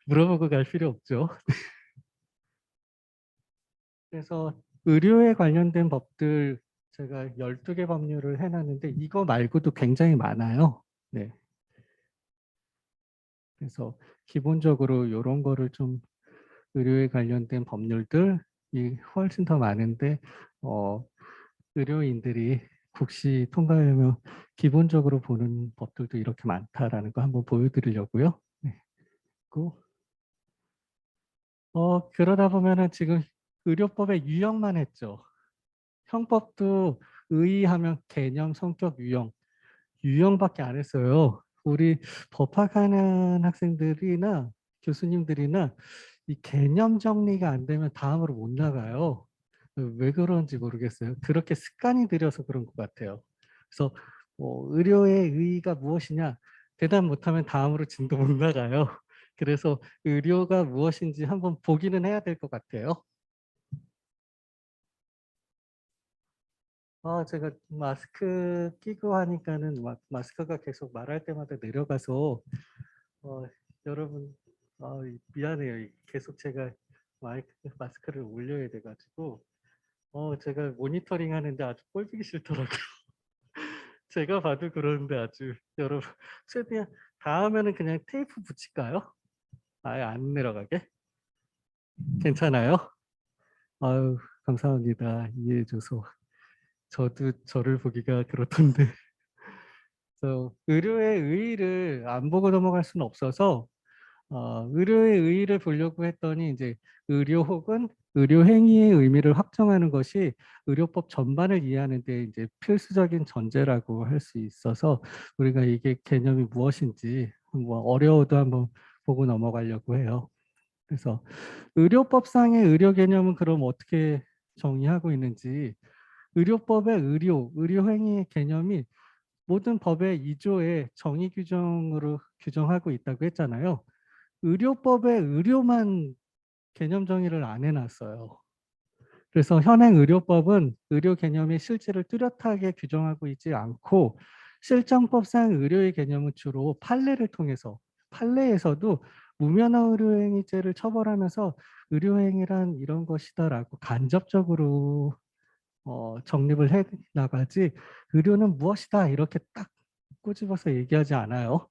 물어보고 갈 필요 없죠. 그래서 의료에 관련된 법들 제가 12개 법률을 해놨는데 이거 말고도 굉장히 많아요. 네. 그래서 기본적으로 이런 거를 좀 의료에 관련된 법률들이 훨씬 더 많은데 의료인들이 국시 통과하려면 기본적으로 보는 법들도 이렇게 많다라는 거 한번 보여드리려고요. 네. 그리고 그러다 보면은 지금 의료법의 유형만 했죠. 형법도 의의하면 개념, 성격, 유형밖에 안 했어요. 우리 법학하는 학생들이나 교수님들이나 이 개념 정리가 안 되면 다음으로 못 나가요. 왜 그런지 모르겠어요. 그렇게 습관이 들여서 그런 것 같아요. 그래서 의료의 의의가 무엇이냐 대답 못하면 다음으로 진도 못 나가요. 그래서 의료가 무엇인지 한번 보기는 해야 될 것 같아요. 제가 마스크 끼고 하니까는 마스크가 계속 말할 때마다 내려가서 어, 여러분 미안해요. 계속 제가 마스크를 올려야 돼가지고 제가 모니터링 하는데 아주 꼴보기 싫더라고요. 제가 봐도 그러는데 아주 여러분 최대한 다음에는 그냥 테이프 붙일까요? 아예 안 내려가게? 괜찮아요? 아유 감사합니다. 이해해줘서 저도 저를 보기가 그렇던데 그래서 의료의 의의를 안 보고 넘어갈 수는 없어서 의료의 의의를 보려고 했더니 이제 의료 혹은 의료 행위의 의미를 확정하는 것이 의료법 전반을 이해하는 데 이제 필수적인 전제라고 할 수 있어서 우리가 이게 개념이 무엇인지 뭐 어려워도 한번 보고 넘어가려고 해요. 그래서 의료법상의 의료 개념은 그럼 어떻게 정의하고 있는지 의료법의 의료 행위의 개념이 모든 법의 2조의 정의 규정으로 규정하고 있다고 했잖아요. 의료법에 의료만 개념 정의를 안 해놨어요. 그래서 현행 의료법은 의료 개념의 실질을 뚜렷하게 규정하고 있지 않고 실정법상 의료의 개념은 주로 판례를 통해서 판례에서도 무면허 의료행위죄를 처벌하면서 의료행위란 이런 것이다라고 간접적으로 정립을 해 나가지 의료는 무엇이다 이렇게 딱 꼬집어서 얘기하지 않아요.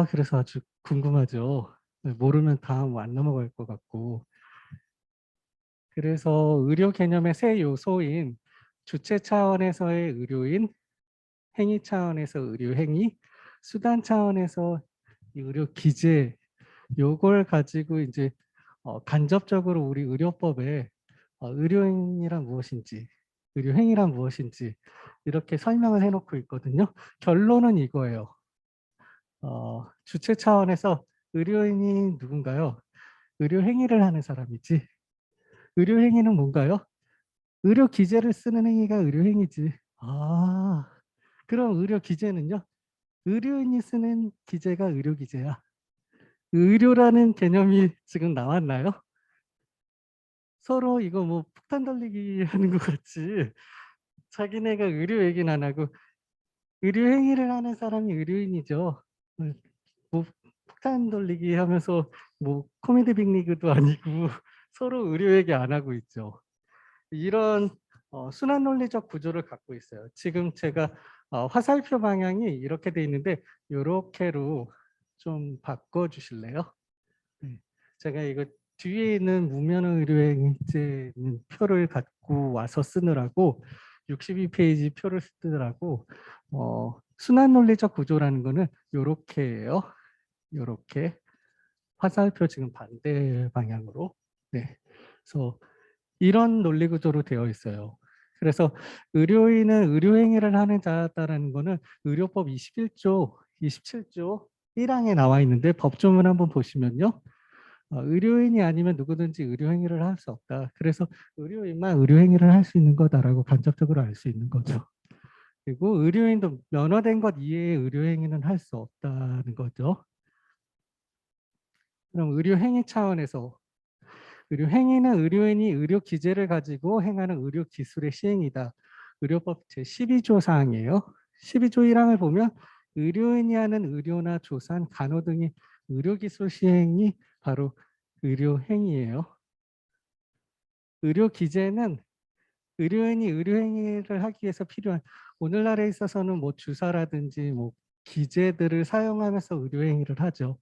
그래서 아주 궁금하죠. 모르면 다음 안 넘어갈 것 같고. 그래서 의료 개념의 세 요소인 주체 차원에서의 의료인, 행위 차원에서 의료행위, 수단 차원에서 이 의료 기재, 요걸 가지고 이제 간접적으로 우리 의료법에 의료인이란 무엇인지, 의료행위란 무엇인지 이렇게 설명을 해놓고 있거든요. 결론은 이거예요. 주체 차원에서 의료인이 누군가요? 의료행위를 하는 사람이지. 의료행위는 뭔가요? 의료 기재를 쓰는 행위가 의료행위지. 그럼 의료 기재는요? 의료인이 쓰는 기재가 의료 기재야. 의료라는 개념이 지금 나왔나요? 서로 이거 뭐 폭탄 돌리기 하는 것 같이 자기네가 의료 얘기는 안 하고 의료 행위를 하는 사람이 의료인이죠. 뭐 폭탄 돌리기 하면서 뭐 코미디 빅리그도 아니고 서로 의료 얘기 안 하고 있죠. 이런 순환 논리적 구조를 갖고 있어요. 지금 제가 화살표 방향이 이렇게 돼 있는데 이렇게로 좀 바꿔 주실래요? 네. 제가 이거 뒤에 있는 무면허 의료행위죄는 표를 갖고 와서 쓰느라고 62페이지 표를 쓰느라고 순환 논리적 구조라는 거는 이렇게예요. 이렇게 화살표 지금 반대 방향으로. 네. 그래서 이런 논리 구조로 되어 있어요. 그래서 의료인은 의료행위를 하는 자다라는 거는 의료법 21조, 27조 1항에 나와 있는데 법조문 한번 보시면요. 의료인이 아니면 누구든지 의료행위를 할 수 없다. 그래서 의료인만 의료행위를 할 수 있는 거다라고 간접적으로 알 수 있는 거죠. 그리고 의료인도 면허된 것 이외의 의료행위는 할 수 없다는 거죠. 그럼 의료행위 차원에서 의료행위는 의료인이 의료 기재를 가지고 행하는 의료 기술의 시행이다. 의료법 제12조 사항이에요. 12조 1항을 보면 의료인이 하는 의료나 조산, 간호 등의 의료기술 시행이 바로 의료행위예요. 의료기재는 의료인이 의료행위를 하기 위해서 필요한 오늘날에 있어서는 뭐 주사라든지 뭐 기재들을 사용하면서 의료행위를 하죠.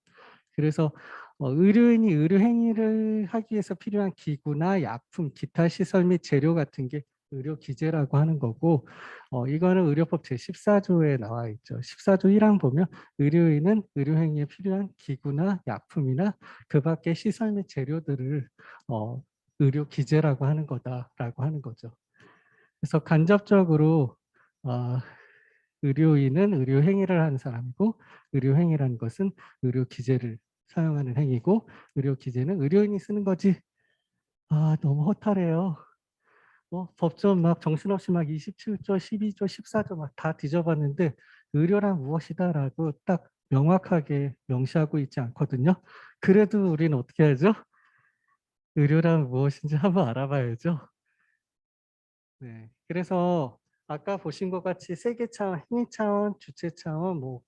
그래서 의료인이 의료행위를 하기 위해서 필요한 기구나 약품, 기타 시설 및 재료 같은 게 의료기재라고 하는 거고 이거는 의료법 제14조에 나와 있죠. 14조 1항 보면 의료인은 의료행위에 필요한 기구나 약품이나 그 밖의 시설 및 재료들을 의료기재라고 하는 거다라고 하는 거죠. 그래서 간접적으로 어, 의료인은 의료행위를 하는 사람이고 의료행위라는 것은 의료기재를 사용하는 행위고 의료기재는 의료인이 쓰는 거지. 아 너무 허탈해요. 법전 막 정신없이 막 27조, 12조, 14조 막 다 뒤져봤는데 의료란 무엇이다라고 딱 명확하게 명시하고 있지 않거든요. 그래도 우리는 어떻게 하죠? 의료란 무엇인지 한번 알아봐야죠. 네. 그래서 아까 보신 것 같이 세계 차원, 행위 차원, 주체 차원, 뭐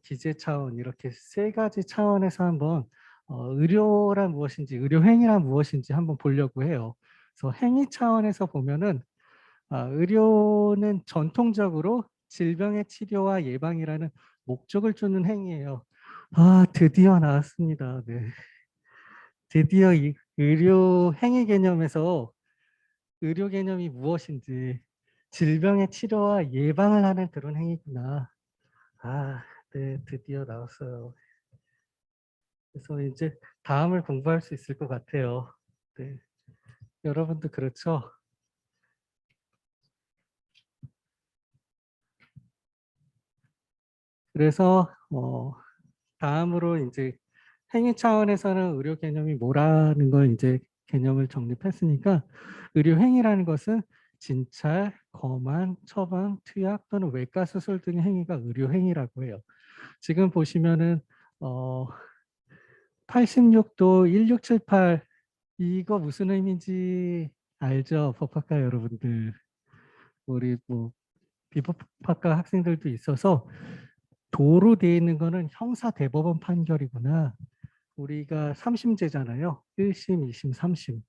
기재 차원 이렇게 세 가지 차원에서 한번 의료란 무엇인지, 의료행위란 무엇인지 한번 보려고 해요. 그래서 행위 차원에서 보면은 의료는 전통적으로 질병의 치료와 예방이라는 목적을 주는 행위예요. 드디어 나왔습니다. 네. 드디어 이 의료 행위 개념에서 의료 개념이 무엇인지 질병의 치료와 예방을 하는 그런 행위구나. 네, 드디어 나왔어요. 그래서 이제 다음을 공부할 수 있을 것 같아요. 네, 여러분도 그렇죠? 그래서 다음으로 이제 행위 차원에서는 의료 개념이 뭐라는 걸 이제 개념을 정립했으니까 의료 행위라는 것은 진찰, 검안, 처방, 투약 또는 외과 수술 등의 행위가 의료 행위라고 해요. 지금 보시면은 어 86도 1678 이거 무슨 의미인지 알죠? 법학과 여러분들. 우리 뭐 비법학과 학생들도 있어서 도로 되어 있는 거는 형사 대법원 판결이구나. 우리가 3심제잖아요. 1심, 2심, 3심.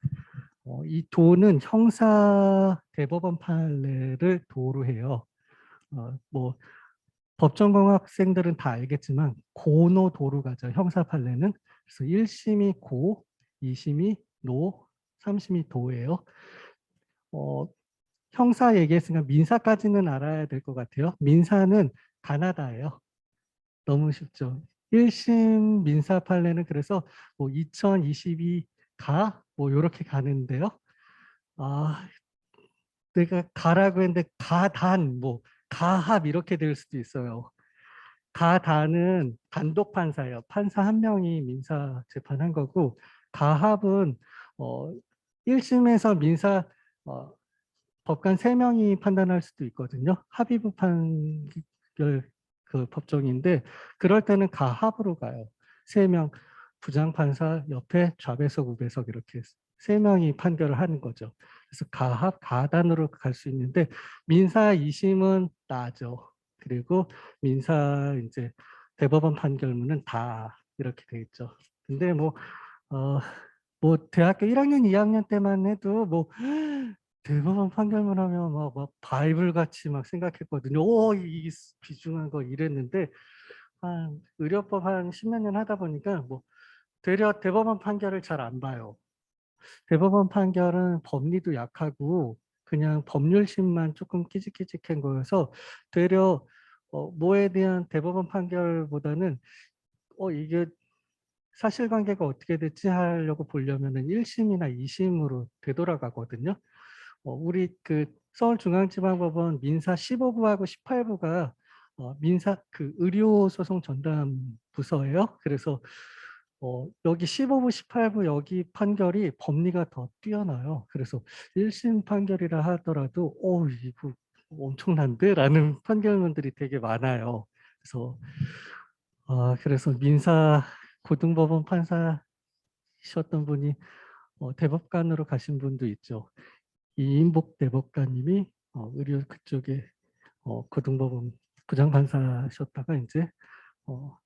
이 도는 형사 대법원 판례를 도로 해요. 뭐 법전공 학생들은 다 알겠지만 고노 도로 가죠. 형사 판례는. 그래서 1심이 고, 2심이 노, 3심이 도예요. 어, 형사 얘기했으니까 민사까지는 알아야 될 것 같아요. 민사는 가나다예요. 너무 쉽죠. 1심 민사 판례는 그래서 뭐 2022 가? 뭐 이렇게 가는데요. 아, 내가 가라고 했는데 가단, 뭐 가합 이렇게 될 수도 있어요. 가단은 단독 판사예요. 판사 한 명이 민사 재판한 거고 가합은 어, 1심에서 민사 법관 3명이 판단할 수도 있거든요. 합의부 판결 그 법정인데 그럴 때는 가합으로 가요. 3명 부장판사 옆에 좌배석 우배석 이렇게 3명이 판결을 하는 거죠. 그래서 가합 가단으로 갈 수 있는데 민사 2심은 나죠. 그리고 민사 이제 대법원 판결문은 다 이렇게 돼 있죠. 근데 어, 뭐 대학교 1학년, 2학년 때만 해도 뭐 대법원 판결문 하면 막 바이블 같이 막 생각했거든요. 이 비중한 거 이랬는데 한 의료법 한 10몇 년 하다 보니까 뭐 되려 대법원 판결을 잘 안 봐요. 대법원 판결은 법리도 약하고 그냥 법률심만 조금 끼직끼직한 거여서 되려 뭐에 대한 대법원 판결보다는 이게 사실관계가 어떻게 됐지 하려고 보려면은 1심이나 2심으로 되돌아가거든요. 우리 그 서울중앙지방법원 민사 15부하고 18부가 민사 그 의료소송 전담 부서예요. 그래서 여기 15부, 18부 여기 판결이 법리가 더 뛰어나요. 그래서 1심 판결이라 하더라도 이거 엄청난데라는 판결문들이 되게 많아요. 그래서 민사 고등법원 판사셨던 분이 대법관으로 가신 분도 있죠. 이인복 대법관님이 의료 그쪽에 고등법원 부장판사셨다가 이제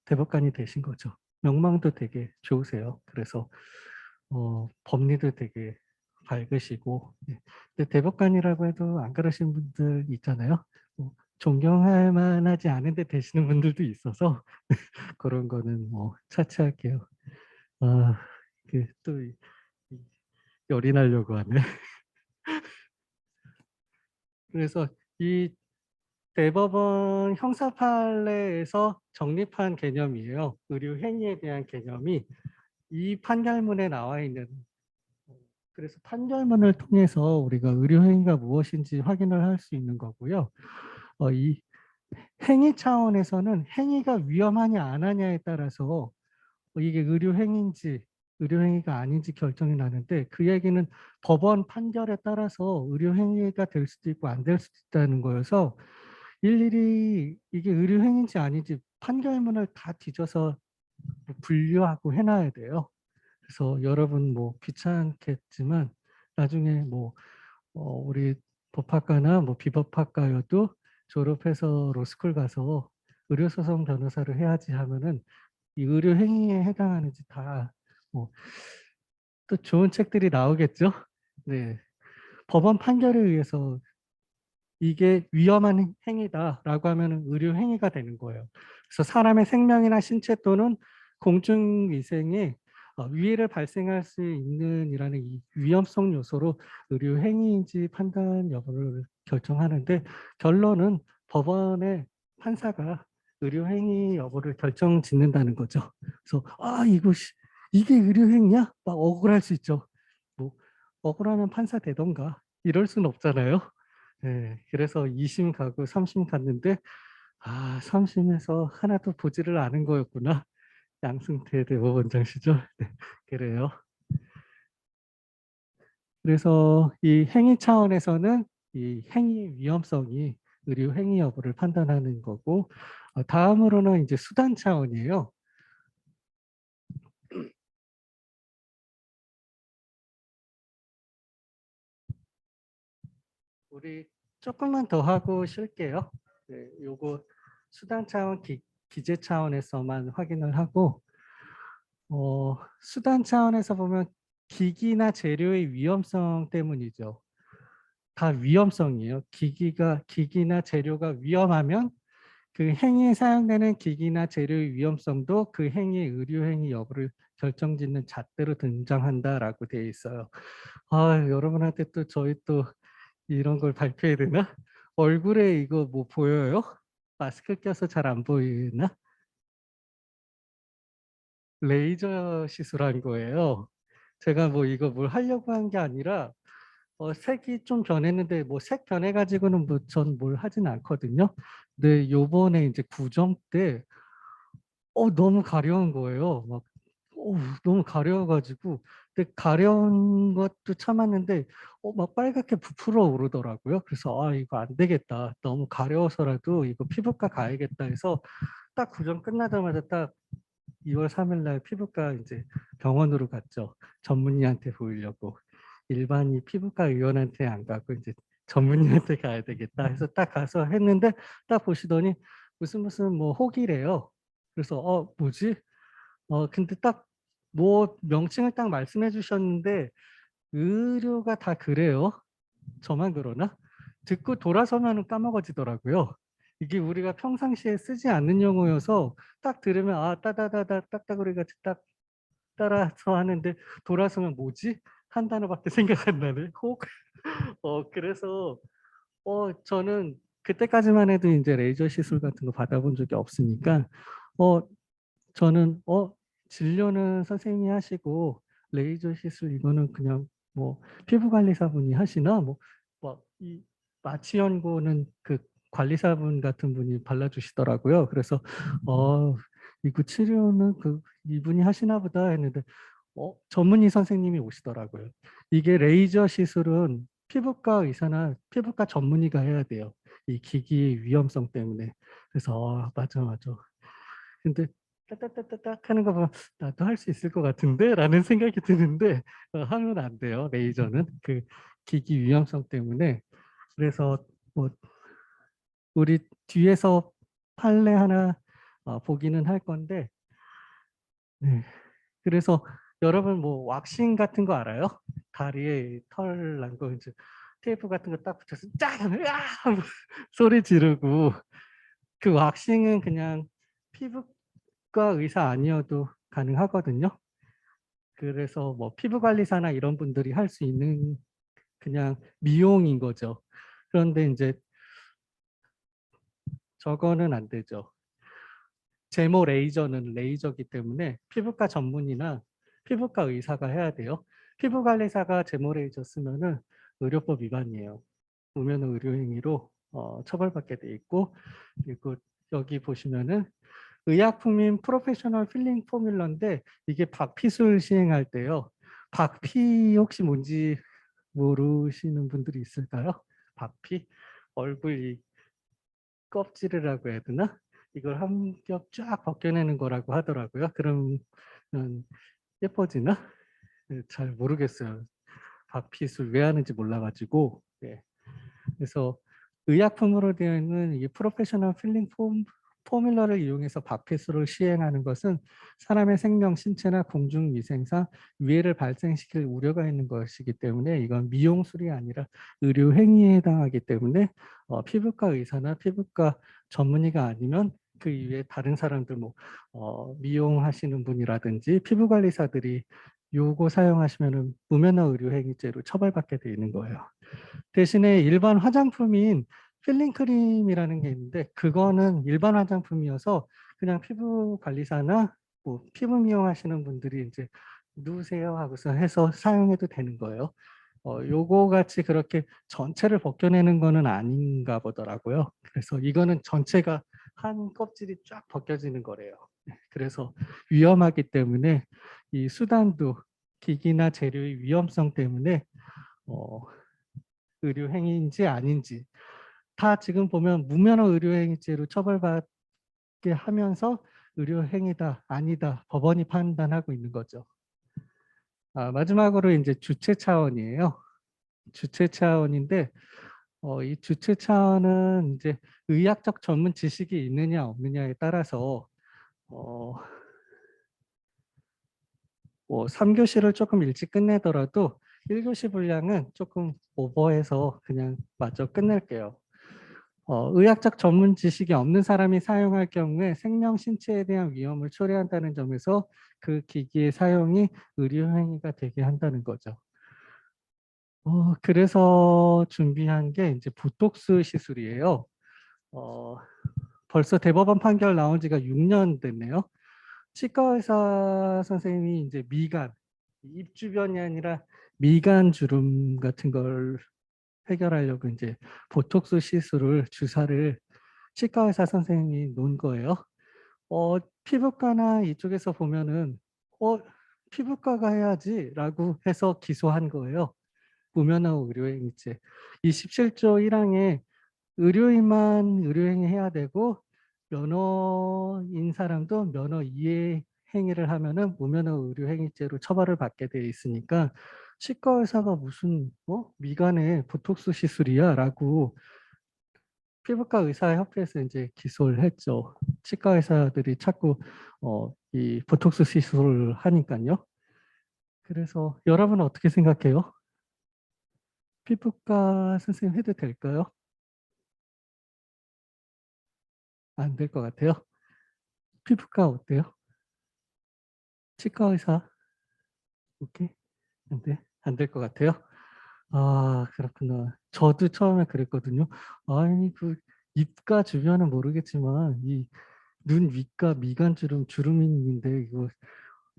대법관이 되신 거죠. 명망도 되게 좋으세요. 그래서 법리도 되게 밝으시고, 예. 근데 대법관이라고 해도 안 그러신 분들 있잖아요. 존경할 만하지 않은데 되시는 분들도 있어서 그런 거는 뭐 차치할게요. 아, 또 열이 나려고 하네. 그래서 이 대법원 형사 판례에서 정립한 개념이에요. 의료 행위에 대한 개념이 이 판결문에 나와 있는, 그래서 판결문을 통해서 우리가 의료 행위가 무엇인지 확인을 할 수 있는 거고요. 이 행위 차원에서는 행위가 위험하냐 안 하냐에 따라서 이게 의료 행위인지 의료 행위가 아닌지 결정이 나는데, 그 얘기는 법원 판결에 따라서 의료 행위가 될 수도 있고 안 될 수도 있다는 거여서 일일이 이게 의료 행위인지 아닌지 판결문을 다 뒤져서 분류하고 해놔야 돼요. 그래서 여러분 뭐 귀찮겠지만 나중에 뭐 우리 법학과나 뭐 비법학과여도 졸업해서 로스쿨 가서 의료소송 변호사를 해야지 하면은 이 의료 행위에 해당하는지 다 뭐 또 좋은 책들이 나오겠죠. 네, 법원 판결에 의해서 이게 위험한 행위다라고 하면 의료 행위가 되는 거예요. 그래서 사람의 생명이나 신체 또는 공중위생에 위해를 발생할 수 있는 이라는 이 위험성 요소로 의료 행위인지 판단 여부를 결정하는데, 결론은 법원의 판사가 의료 행위 여부를 결정 짓는다는 거죠. 그래서 이게 의료 행위야? 막 억울할 수 있죠. 뭐 억울하면 판사 되던가 이럴 수는 없잖아요. 네, 그래서 2심 가고 3심 갔는데 3심에서 하나도 보지를 않은 거였구나. 양승태 대법원장 시절. 네, 그래요. 그래서 이 행위 차원에서는 이 행위의 위험성이 의료 행위 여부를 판단하는 거고, 다음으로는 이제 수단 차원이에요. 우리 조금만 더 하고 쉴게요. 네, 요거 수단 차원, 기재 차원에서만 확인을 하고, 수단 차원에서 보면 기기나 재료의 위험성 때문이죠. 다 위험성이에요. 기기나 재료가 위험하면 그 행위에 사용되는 기기나 재료의 위험성도 그 행위의 의료 행위 여부를 결정짓는 잣대로 등장한다라고 되어 있어요. 여러분한테 또 저희 또 이런 걸 발표해야 되나? 얼굴에 이거 뭐 보여요? 마스크 껴서 잘 안 보이나? 레이저 시술한 거예요. 제가 뭐 이거 뭘 하려고 한 게 아니라 색이 좀 변했는데 뭐 색 변해가지고는 뭐 전 뭘 하진 않거든요. 근데 요번에 이제 구정 때 너무 가려운 거예요. 막 너무 가려워가지고, 근데 가려운 것도 참았는데 막 빨갛게 부풀어 오르더라고요. 그래서 이거 안 되겠다. 너무 가려워서라도 이거 피부과 가야겠다 해서 딱 구정 끝나자마자 딱 2월 3일 날 피부과 이제 병원으로 갔죠. 전문의한테 보이려고. 일반이 피부과 의원한테 안 가고 이제 전문의한테 가야 되겠다 해서 딱 가서 했는데, 딱 보시더니 무슨 뭐 혹이래요. 그래서 뭐지? 근데 딱 뭐 명칭을 딱 말씀해 주셨는데 의료가 다 그래요. 저만 그러나? 듣고 돌아서면 까먹어지더라고요. 이게 우리가 평상시에 쓰지 않는 용어여서 딱 들으면 따다다다 딱따구리 같이 딱 따라서 하는데 돌아서면 뭐지? 한 단어밖에 생각 안 나네. 혹. 그래서 저는 그때까지만 해도 이제 레이저 시술 같은 거 받아본 적이 없으니까 저는 진료는 선생님이 하시고 레이저 시술 이거는 그냥 뭐 피부관리사분이 하시나 뭐이 마취 연고는 그 관리사분 같은 분이 발라주시더라고요. 그래서 이거 치료는 그 이분이 하시나 보다 했는데 전문의 선생님이 오시더라고요. 이게 레이저 시술은 피부과 의사나 피부과 전문의가 해야 돼요. 이 기기의 위험성 때문에. 그래서 맞아. 근데 따따따따딱 하는 거 보면 나도 할 수 있을 것 같은데 라는 생각이 드는데 하면 안 돼요. 레이저는 그 기기 위험성 때문에. 그래서 뭐 우리 뒤에서 판례 하나 보기는 할 건데, 네. 그래서 여러분 뭐 왁싱 같은 거 알아요? 다리에 털 난 거 이제 테이프 같은 거 딱 붙여서 쫙 하면 으아! 하고 소리 지르고, 그 왁싱은 그냥 피부과 의사 아니어도 가능하거든요. 그래서 뭐 피부관리사나 이런 분들이 할 수 있는 그냥 미용인 거죠. 그런데 이제 저거는 안 되죠. 제모 레이저는 레이저기 때문에 피부과 전문이나 피부과 의사가 해야 돼요. 피부관리사가 제모 레이저 쓰면은 의료법 위반이에요. 무면허 의료행위로 처벌받게 돼 있고, 그리고 여기 보시면은 의약품인 프로페셔널 필링 포뮬러인데 이게 박피술 시행할 때요. 박피 혹시 뭔지 모르시는 분들이 있을까요? 박피? 얼굴 이 껍질이라고 해야 되나? 이걸 한 겹 쫙 벗겨내는 거라고 하더라고요. 그러면 예뻐지나? 네, 잘 모르겠어요. 박피술 왜 하는지 몰라가지고. 네. 그래서 의약품으로 되어 있는 이 프로페셔널 필링 포뮬러를 이용해서 박피술을 시행하는 것은 사람의 생명, 신체나 공중위생상 위해를 발생시킬 우려가 있는 것이기 때문에 이건 미용술이 아니라 의료행위에 해당하기 때문에 피부과 의사나 피부과 전문의가 아니면 그 이외에 다른 사람들 뭐 미용하시는 분이라든지 피부관리사들이 요거 사용하시면 무면허 의료행위죄로 처벌받게 돼 있는 거예요. 대신에 일반 화장품인 필링 크림이라는 게 있는데 그거는 일반 화장품이어서 그냥 피부 관리사나 뭐 피부 미용하시는 분들이 이제 누우세요 하고서 해서 사용해도 되는 거예요. 요거 같이 그렇게 전체를 벗겨내는 거는 아닌가 보더라고요. 그래서 이거는 전체가 한 껍질이 쫙 벗겨지는 거래요. 그래서 위험하기 때문에 이 수단도 기기나 재료의 위험성 때문에 어, 의료행위인지 아닌지 다 지금 보면 무면허 의료행위죄로 처벌받게 하면서 의료행위다 아니다 법원이 판단하고 있는 거죠. 마지막으로 이제 주체 차원이에요. 주체 차원인데 이 주체 차원은 이제 의학적 전문 지식이 있느냐 없느냐에 따라서 어, 뭐 3교시를 조금 일찍 끝내더라도 1교시 분량은 조금 오버해서 그냥 마저 끝낼게요. 의학적 전문 지식이 없는 사람이 사용할 경우에 생명 신체에 대한 위험을 초래한다는 점에서 그 기기의 사용이 의료행위가 되게 한다는 거죠. 그래서 준비한 게 이제 보톡스 시술이에요. 벌써 대법원 판결 나온 지가 6년 됐네요. 치과 의사 선생님이 이제 미간, 입 주변이 아니라 미간 주름 같은 걸 해결하려고 이제 보톡스 시술을 주사를 치과 의사 선생님이 놓은 거예요. 피부과나 이쪽에서 보면은 피부과가 해야지라고 해서 기소한 거예요. 무면허 의료행위죄. 27조 1항에 의료인만 의료행위 해야 되고 면허인 사람도 면허 이외의 행위를 하면은 무면허 의료행위죄로 처벌을 받게 돼 있으니까 치과 의사가 무슨 미간에 보톡스 시술이야라고 피부과 의사협회에서 이제 기소를 했죠. 치과 의사들이 자꾸 이 보톡스 시술을 하니까요. 그래서 여러분은 어떻게 생각해요? 피부과 선생님 해도 될까요? 안 될 것 같아요. 피부과 어때요? 치과 의사 오케이? 안 돼? 안 될 것 같아요? 그렇구나. 저도 처음에 그랬거든요. 아니 그 입가 주변은 모르겠지만 이 눈 윗가 미간 주름인데 이거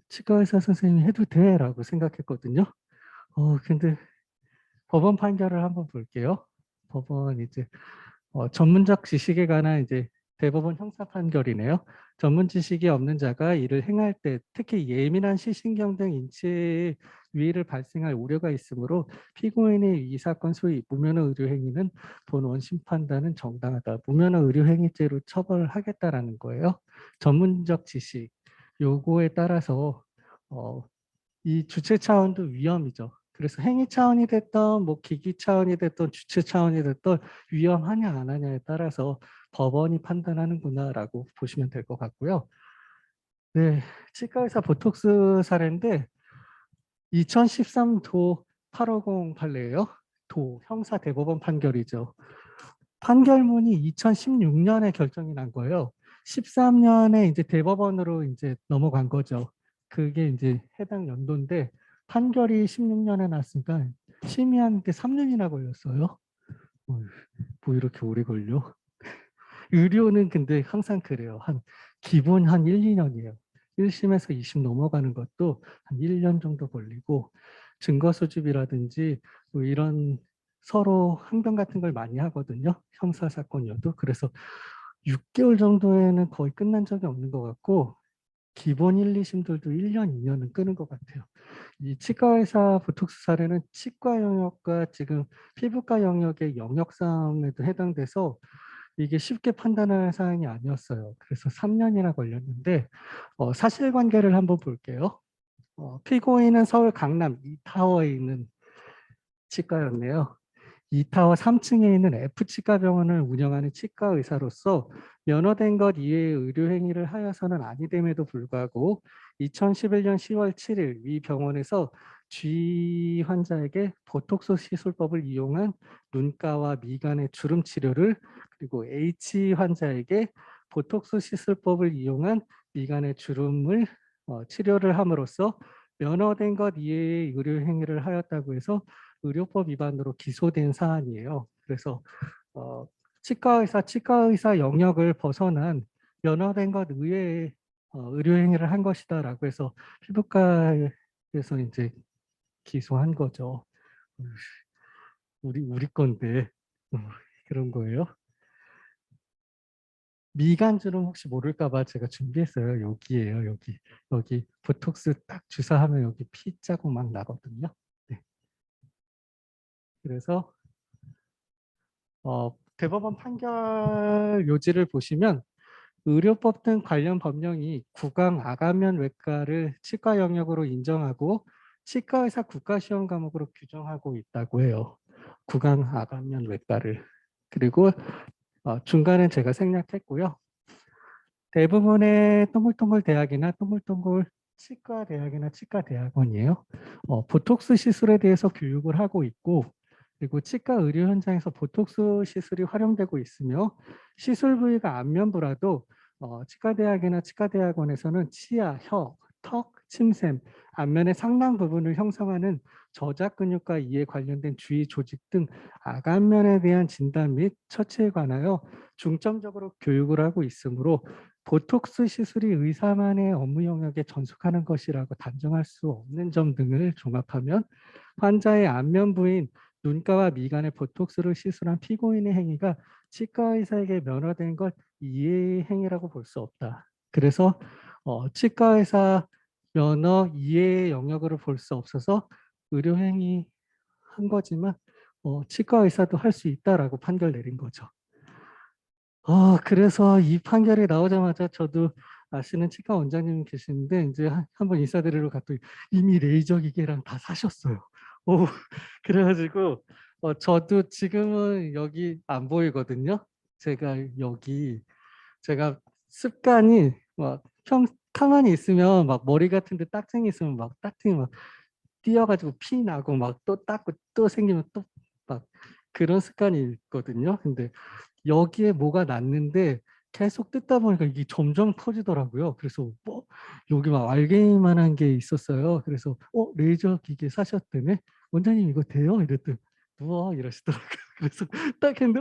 치과 의사 선생님이 해도 돼라고 생각했거든요. 근데 법원 판결을 한번 볼게요. 법원 이제 전문적 지식에 관한 이제 대법원 형사 판결이네요. 전문 지식이 없는 자가 이를 행할 때 특히 예민한 시신경 등 인체에 위해를 발생할 우려가 있으므로 피고인의 이 사건 소위 무면허 의료 행위는 본원 심판단은 정당하다. 무면허 의료 행위죄로 처벌하겠다라는 거예요. 전문적 지식 요거에 따라서 이 주체 차원도 위험이죠. 그래서 행위 차원이 됐던 뭐 기기 차원이 됐던 주체 차원이 됐던 위험하냐 안 하냐에 따라서 법원이 판단하는구나라고 보시면 될 것 같고요. 네, 치과의사 보톡스 사례인데 2013도 850 판례예요. 도 형사 대법원 판결이죠. 판결문이 2016년에 결정이 난 거예요. 13년에 이제 대법원으로 이제 넘어간 거죠. 그게 이제 해당 연도인데 판결이 16년에 났으니까 심의하는데 3년이나 걸렸어요. 뭐 이렇게 오래 걸려? 의료는 근데 항상 그래요. 기본 한 1, 2년이에요. 1심에서 2심 넘어가는 것도 한 1년 정도 걸리고 증거 수집이라든지 뭐 이런 서로 항변 같은 걸 많이 하거든요. 형사 사건이어도. 그래서 6개월 정도에는 거의 끝난 적이 없는 것 같고 기본 1, 2심들도 1년, 2년은 끄는 것 같아요. 이 치과의사 보톡스 사례는 치과 영역과 지금 피부과 영역의 영역상에도 해당돼서 이게 쉽게 판단할 사항이 아니었어요. 그래서 3년이나 걸렸는데 사실관계를 한번 볼게요. 피고인은 서울 강남 이타워에 있는 치과였네요. 이타워 3층에 있는 F치과병원을 운영하는 치과 의사로서 면허된 것 이외의 의료 행위를 하여서는 아니됨에도 불구하고 2011년 10월 7일 위 병원에서 G 환자에게 보톡스 시술법을 이용한 눈가와 미간의 주름 치료를 그리고 H 환자에게 보톡스 시술법을 이용한 미간의 주름을 치료를 함으로써 면허된 것 이외의 의료 행위를 하였다고 해서 의료법 위반으로 기소된 사안이에요. 그래서 치과의사 영역을 벗어난 면허된 것 의외의 의료 행위를 한 것이다라고 해서 피부과에서 이제 기소한 거죠. 우리 건데 그런 거예요. 미간주름 혹시 모를까봐 제가 준비했어요. 여기에요, 여기 보톡스 딱 주사하면 여기 피 자국 막 나거든요. 네. 그래서 대법원 판결 요지를 보시면 의료법 등 관련 법령이 구강 아가면 외과를 치과 영역으로 인정하고 치과의사 국가시험 과목으로 규정하고 있다고 해요. 구강 아가면 외과를. 그리고 중간은 제가 생략했고요. 대부분의 동글동글 대학이나 동글동글 치과 대학이나 치과 대학원이에요. 보톡스 시술에 대해서 교육을 하고 있고 그리고 치과 의료 현장에서 보톡스 시술이 활용되고 있으며 시술 부위가 안면부라도 치과 대학이나 치과 대학원에서는 치아, 혀, 턱, 침샘, 안면의 상당 부분을 형성하는 저작 근육과 이에 관련된 주위 조직 등 아간면에 대한 진단 및 처치에 관하여 중점적으로 교육을 하고 있으므로 보톡스 시술이 의사만의 업무 영역에 전속하는 것이라고 단정할 수 없는 점 등을 종합하면 환자의 안면 부인 눈가와 미간의 보톡스를 시술한 피고인의 행위가 치과 의사에게 면허된 것 이외의 행위라고 볼 수 없다. 그래서 치과 의사 면허 이외의 영역으로 볼 수 없어서 의료 행위 한 거지만 치과 의사도 할 수 있다라고 판결 내린 거죠. 그래서 이 판결이 나오자마자 저도 아시는 치과 원장님 계시는데 이제 한번 인사드리러 갔더니 이미 레이저 기계랑 다 사셨어요. 오, 그래가지고 저도 지금은 여기 안 보이거든요. 제가 여기 제가 습관이 막 가만히 있으면 막 머리 같은데 딱쟁이 있으면 막 딱쟁이 막 뛰어가지고 피 나고 막 또 닦고 또 생기면 또 막 그런 습관이 있거든요. 근데 여기에 뭐가 났는데 계속 뜯다 보니까 이게 점점 커지더라고요. 그래서 뭐 여기 막 알갱이만한 게 있었어요. 그래서 레이저 기계 사셨다네. 원장님 이거 돼요? 이랬더니 누워 이러시더라고요. 그래서 딱 했는데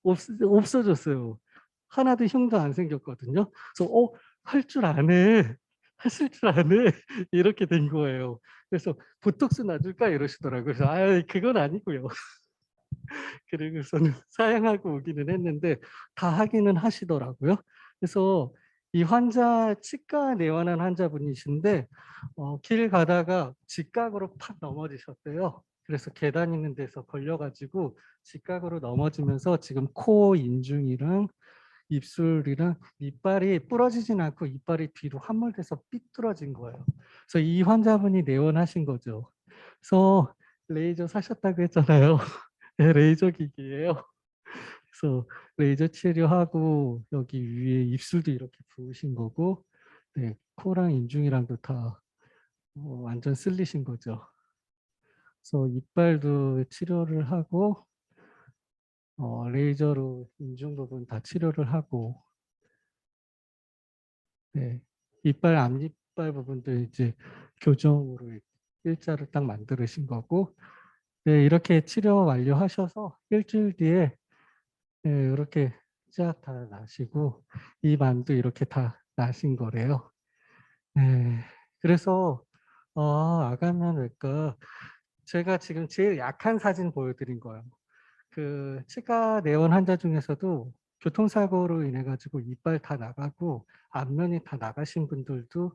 없어졌어요. 하나도 흉도 안 생겼거든요. 그래서 할 줄 아네. 하실 줄 아네. 이렇게 된 거예요. 그래서 보톡스 놔줄까 이러시더라고요. 그래서 그건 아니고요. 그리고서는 사양하고 오기는 했는데 다 하기는 하시더라고요. 그래서 이 환자 치과 내원한 환자분이신데 길 가다가 직각으로 팍 넘어지셨대요. 그래서 계단 있는 데서 걸려 가지고 직각으로 넘어지면서 지금 코 인중이랑 입술이랑 이빨이 부러지진 않고 이빨이 뒤로 함몰돼서 삐뚤어진 거예요. 그래서 이 환자분이 내원하신 거죠. 그래서 레이저 사셨다고 했잖아요. 네, 레이저 기기예요. 그래서 레이저 치료하고 여기 위에 입술도 이렇게 부으신 거고, 네, 코랑 인중이랑도 다 완전 쓸리신 거죠. 그래서 이빨도 치료를 하고 레이저로 인중 부분 다 치료를 하고, 네, 이빨 앞니빨 부분도 이제 교정으로 일자를 딱 만들으신 거고, 네, 이렇게 치료 완료하셔서 일주일 뒤에 네, 이렇게 쫙 다 나시고 입 안도 이렇게 다 나신 거래요. 네, 그래서 아가면 외과 제가 지금 제일 약한 사진 보여드린 거예요. 그 치과 내원 환자 중에서도 교통사고로 인해 가지고 이빨 다 나가고 앞면이 다 나가신 분들도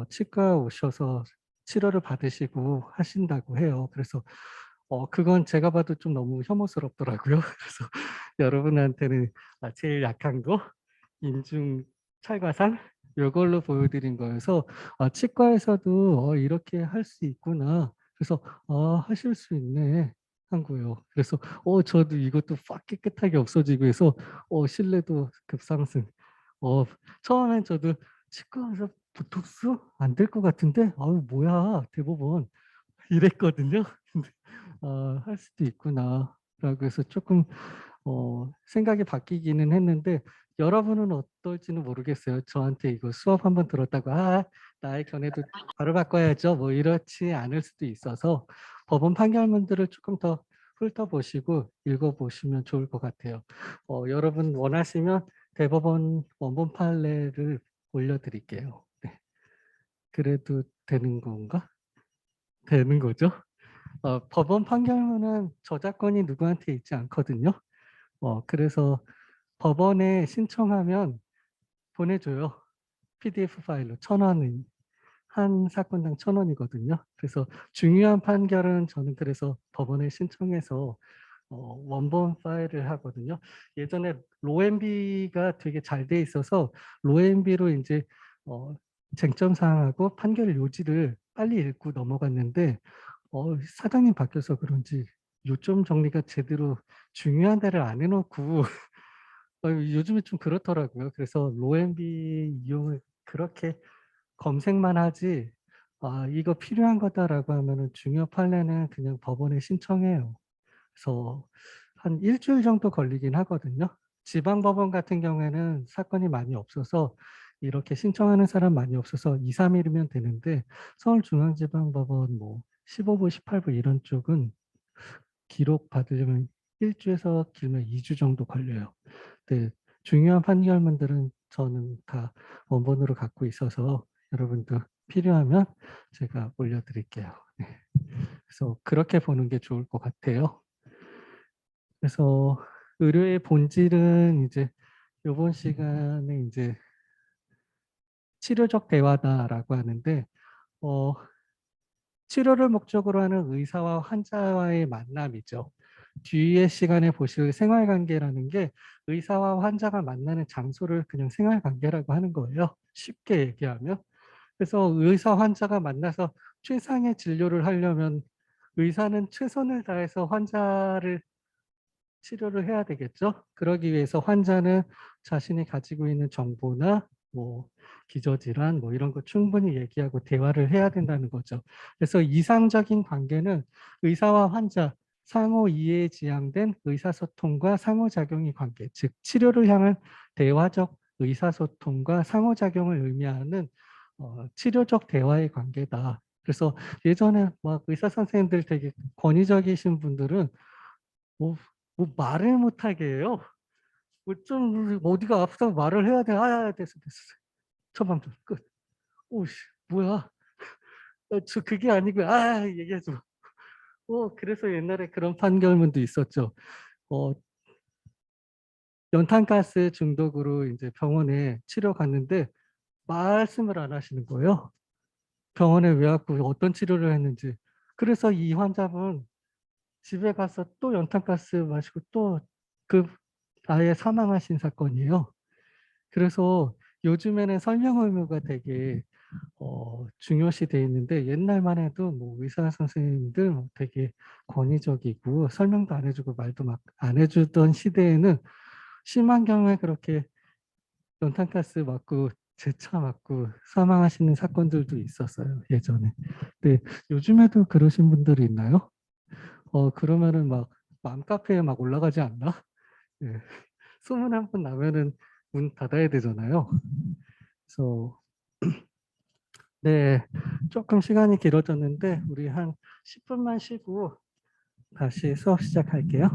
치과 오셔서 치료를 받으시고 하신다고 해요. 그래서 그건 제가 봐도 좀 너무 혐오스럽더라고요. 그래서 여러분한테는 제일 약한 거 인중 찰과상 요걸로 보여드린 거여서 치과에서도 이렇게 할 수 있구나. 그래서 하실 수 있네 한 거예요. 그래서 저도 이것도 팍 깨끗하게 없어지고 해서 신뢰도 급상승. 처음엔 저도 치과에서 보톡스 안 될 것 같은데 아유 뭐야 대법원 이랬거든요. 근데 할 수도 있구나라고 해서 조금 생각이 바뀌기는 했는데 여러분은 어떨지는 모르겠어요. 저한테 이거 수업 한번 들었다고 나의 견해도 바로 바꿔야죠. 뭐 이렇지 않을 수도 있어서 법원 판결문들을 조금 더 훑어보시고 읽어보시면 좋을 것 같아요. 여러분 원하시면 대법원 원본 판례를 올려드릴게요. 네. 그래도 되는 건가? 되는 거죠? 법원 판결문은 저작권이 누구한테 있지 않거든요. 그래서 법원에 신청하면 보내줘요. PDF 파일로 1,000원이 한 사건당 1,000원이거든요. 그래서 중요한 판결은 저는 그래서 법원에 신청해서 원본 파일을 하거든요. 예전에 로엠비가 되게 잘 돼 있어서 로엠비로 이제 쟁점 사항하고 판결 요지를 빨리 읽고 넘어갔는데 사장님 바뀌어서 그런지 요점 정리가 제대로 중요한 데를 안 해놓고 요즘에 좀 그렇더라고요. 그래서 로엠비 이용을 그렇게 검색만 하지 이거 필요한 거다라고 하면은 중요 판례는 그냥 법원에 신청해요. 그래서 한 일주일 정도 걸리긴 하거든요. 지방법원 같은 경우에는 사건이 많이 없어서 이렇게 신청하는 사람 많이 없어서 2, 3일이면 되는데 서울중앙지방법원 뭐 15부, 18부 이런 쪽은 기록 받으려면 1주에서 길면 2주 정도 걸려요. 네, 중요한 판결문들은 저는 다 원본으로 갖고 있어서 여러분도 필요하면 제가 올려드릴게요. 네. 그래서 그렇게 보는 게 좋을 것 같아요. 그래서 의료의 본질은 이제 이번 시간에 이제 치료적 대화다라고 하는데 어, 치료를 목적으로 하는 의사와 환자와의 만남이죠. 뒤에 시간에 보실 생활관계라는 게 의사와 환자가 만나는 장소를 그냥 생활관계라고 하는 거예요. 쉽게 얘기하면. 그래서 의사 환자가 만나서 최상의 진료를 하려면 의사는 최선을 다해서 환자를 치료를 해야 되겠죠. 그러기 위해서 환자는 자신이 가지고 있는 정보나 뭐 기저질환 뭐 이런 거 충분히 얘기하고 대화를 해야 된다는 거죠. 그래서 이상적인 관계는 의사와 환자 상호 이해에 지향된 의사소통과 상호작용의 관계, 즉 치료를 향한 대화적 의사소통과 상호작용을 의미하는 치료적 대화의 관계다. 그래서 예전에 막 의사 선생님들 되게 권위적이신 분들은 뭐, 뭐 말을 못하게 해요. 뭐좀 어디가 아프다고 말을 해야 돼. 됐어, 됐어. 처방 좀 끝. 오씨, 뭐야? 저 그게 아니고, 얘기하지 마. 그래서 옛날에 그런 판결문도 있었죠. 어, 연탄가스 중독으로 이제 병원에 치료 갔는데 말씀을 안 하시는 거예요. 병원에 왜 왔고 어떤 치료를 했는지. 그래서 이 환자분 집에 가서 또 연탄가스 마시고 또 그 아예 사망하신 사건이에요. 그래서 요즘에는 설명 의무가 되게 중요시 돼 있는데 옛날만 해도 뭐 의사 선생님들 뭐 되게 권위적이고 설명도 안 해주고 말도 막 안 해주던 시대에는 심한 경우에 그렇게 연탄가스 맞고 재차 맞고 사망하시는 사건들도 있었어요 예전에. 근데 요즘에도 그러신 분들이 있나요? 그러면은 막 맘카페에 막 올라가지 않나? 예. 소문 한 번 나면은 문 닫아야 되잖아요. 그래서 네, 조금 시간이 길어졌는데 우리 한 10분만 쉬고 다시 수업 시작할게요.